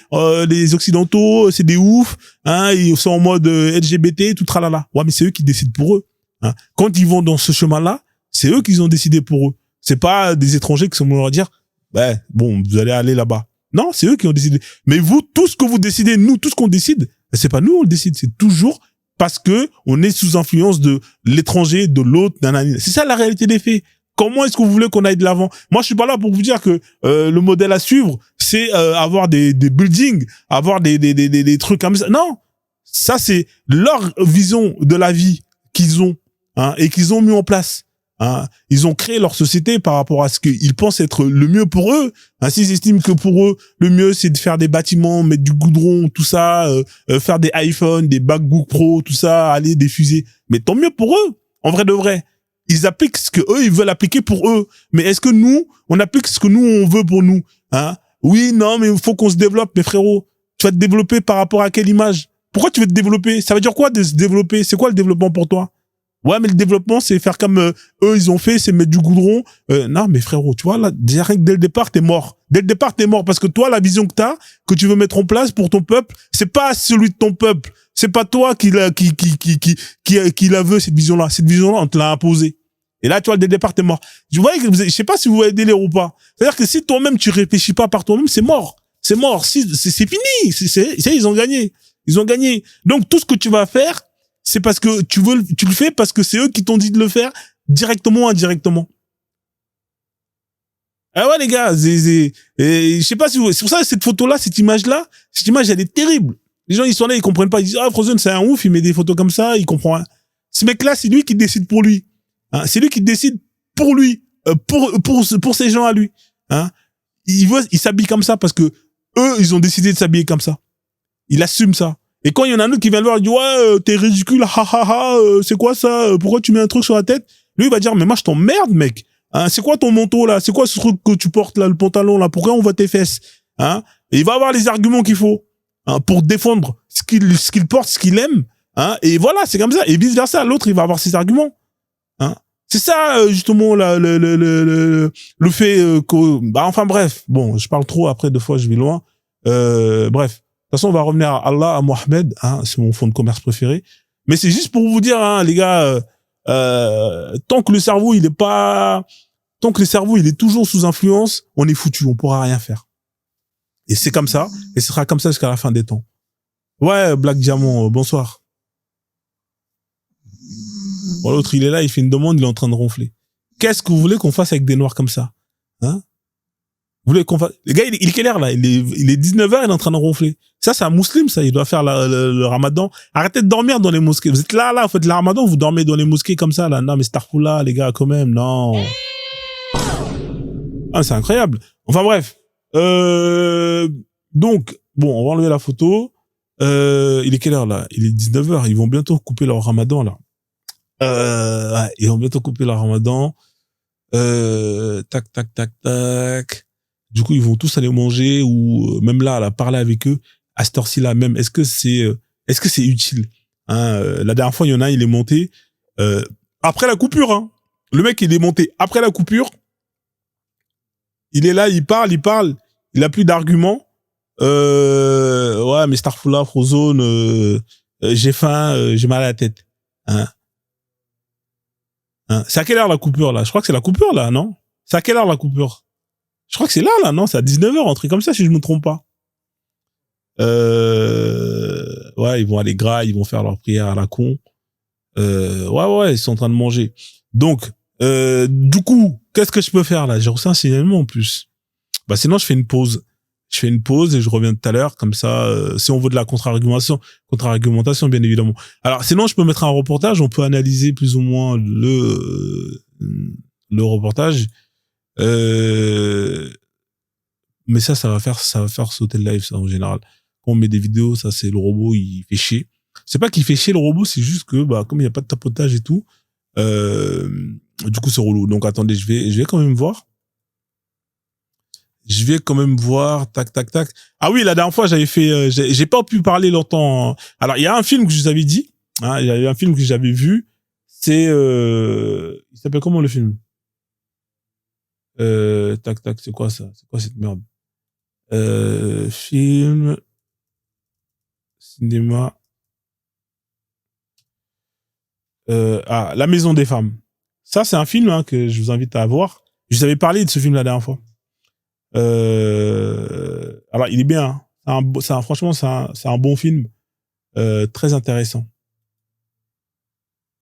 les occidentaux c'est des oufs, hein, ils sont en mode LGBT tout tralala. Ouais mais c'est eux qui décident pour eux. Hein? Quand ils vont dans ce chemin-là, c'est eux qui ont décidé pour eux. C'est pas des étrangers qui sont venus leur dire ouais bon vous allez aller là-bas. Non, c'est eux qui ont décidé. Mais vous, tout ce que vous décidez, nous, tout ce qu'on décide, c'est pas nous on le décide, c'est toujours parce que on est sous influence de l'étranger, de l'autre, c'est ça la réalité des faits. Comment est-ce que vous voulez qu'on aille de l'avant? Moi, je suis pas là pour vous dire que le modèle à suivre, c'est avoir des buildings, avoir des trucs comme ça. Non, ça c'est leur vision de la vie qu'ils ont, hein, et qu'ils ont mis en place. Hein. Ils ont créé leur société par rapport à ce qu'ils pensent être le mieux pour eux. Hein, s'ils estiment que pour eux, le mieux, c'est de faire des bâtiments, mettre du goudron, tout ça, faire des iPhones, des MacBook Pro, tout ça, aller des fusées. Mais tant mieux pour eux, en vrai de vrai. Ils appliquent ce que eux, ils veulent appliquer pour eux. Mais est-ce que nous, on applique ce que nous, on veut pour nous? Hein? Oui, non, mais il faut qu'on se développe, mes frérots. Tu vas te développer par rapport à quelle image? Pourquoi tu veux te développer? Ça veut dire quoi de se développer? C'est quoi le développement pour toi? Ouais, mais le développement, c'est faire comme eux, ils ont fait, c'est mettre du goudron. Non, mais frérot, tu vois, là, dès le départ, t'es mort. Dès le départ, t'es mort parce que toi, la vision que t'as, que tu veux mettre en place pour ton peuple, c'est pas celui de ton peuple. C'est pas toi qui la veut, cette vision-là. Cette vision-là, on te l'a imposée. Et là, tu vois, dès le départ, t'es mort. Je vois que je sais pas si vous voyez délire ou pas. C'est-à-dire que si toi-même, tu réfléchis pas par toi-même, c'est mort. C'est mort. C'est fini. Ils ont gagné. Ils ont gagné. Donc, tout ce que tu vas faire, c'est parce que tu le fais parce que c'est eux qui t'ont dit de le faire, directement ou indirectement. Ah ouais, les gars, je sais pas si vous, c'est pour ça, cette photo-là, cette image, elle est terrible. Les gens, ils sont là, ils comprennent pas. Ils disent, ah, Frozone, c'est un ouf, il met des photos comme ça, il comprend rien. Ce mec-là, c'est lui qui décide pour lui. Hein, c'est lui qui décide pour lui, pour ces gens à lui. Hein, il s'habille comme ça parce que eux, ils ont décidé de s'habiller comme ça. Il assume ça. Et quand il y en a un autre qui vient le voir, il dit, ouais, t'es ridicule, c'est quoi ça? Pourquoi tu mets un truc sur la tête? Lui, il va dire, mais moi, je t'emmerde, mec. Hein, c'est quoi ton manteau, là? C'est quoi ce truc que tu portes, là, le pantalon, là? Pourquoi on voit tes fesses? Hein? Et il va avoir les arguments qu'il faut, hein, pour défendre ce qu'il porte, ce qu'il aime. Hein? Et voilà, c'est comme ça. Et vice versa, l'autre, il va avoir ses arguments. Hein? C'est ça, justement, là, le fait que, bah, enfin, bref. Bon, je parle trop, après, deux fois, je vais loin. Bref. De toute façon, on va revenir à Allah, à Mohamed, hein, c'est mon fonds de commerce préféré. Mais c'est juste pour vous dire, hein, les gars, tant que le cerveau, il est toujours sous influence, on est foutu, on pourra rien faire. Et c'est comme ça, et ce sera comme ça jusqu'à la fin des temps. Ouais, Black Diamond, bonsoir. Bon, l'autre, il est là, il fait une demande, il est en train de ronfler. Qu'est-ce que vous voulez qu'on fasse avec des noirs comme ça? Hein? Vous voulez qu'on fasse... Le gars, il est quelle heure, là? Il est 19h, il est en train de ronfler. Ça, c'est un musulman, ça. Il doit faire le ramadan. Arrêtez de dormir dans les mosquées. Vous êtes là, vous faites le ramadan, vous dormez dans les mosquées comme ça, là. Non, mais starfoula, les gars, quand même, non. Ah, c'est incroyable. Enfin, bref. Donc, bon, on va enlever la photo. Il est quelle heure, là? Il est 19h. Ils vont bientôt couper leur ramadan, là. Ouais, ils vont bientôt couper leur ramadan. Tac, tac, tac, tac. Du coup, ils vont tous aller manger ou même là, parler avec eux à cette heure-ci là même. Est-ce que c'est utile? Hein, la dernière fois, il y en a un, il est monté après la coupure. Hein. Le mec, il est monté après la coupure. Il est là, il parle. Il a plus d'arguments. Ouais, mais Starfoula, Frozone, j'ai faim, j'ai mal à la tête. Hein. C'est à quelle heure la coupure là? Je crois que c'est la coupure là, non? C'est à quelle heure la coupure? Je crois que c'est là, non? C'est à 19h, un truc comme ça, si je me trompe pas. Ouais, ils vont aller gras, ils vont faire leur prière à la con. Ouais, ils sont en train de manger. Donc, du coup, qu'est-ce que je peux faire là? J'ai reçu un signalement en plus. Bah sinon, je fais une pause. Et je reviens tout à l'heure, comme ça, si on veut de la contre-argumentation, bien évidemment. Alors, sinon, je peux mettre un reportage, on peut analyser plus ou moins le reportage. Mais ça va faire sauter le live, ça, en général. Quand on met des vidéos, ça, c'est le robot, il fait chier. C'est pas qu'il fait chier le robot, c'est juste que, bah, comme il n'y a pas de tapotage et tout, du coup, c'est relou. Donc, attendez, je vais quand même voir. Tac, tac, tac. Ah oui, la dernière fois, j'avais fait, j'ai pas pu parler longtemps. Alors, il y a un film que je vous avais dit, hein, il y a un film que j'avais vu, c'est, il s'appelle comment le film? Tac, tac, c'est quoi ça? C'est quoi cette merde? Film, cinéma, La Maison des Femmes. Ça, c'est un film, hein, que je vous invite à voir. Je vous avais parlé de ce film la dernière fois. Alors, il est bien, hein. Franchement, c'est un bon film, très intéressant.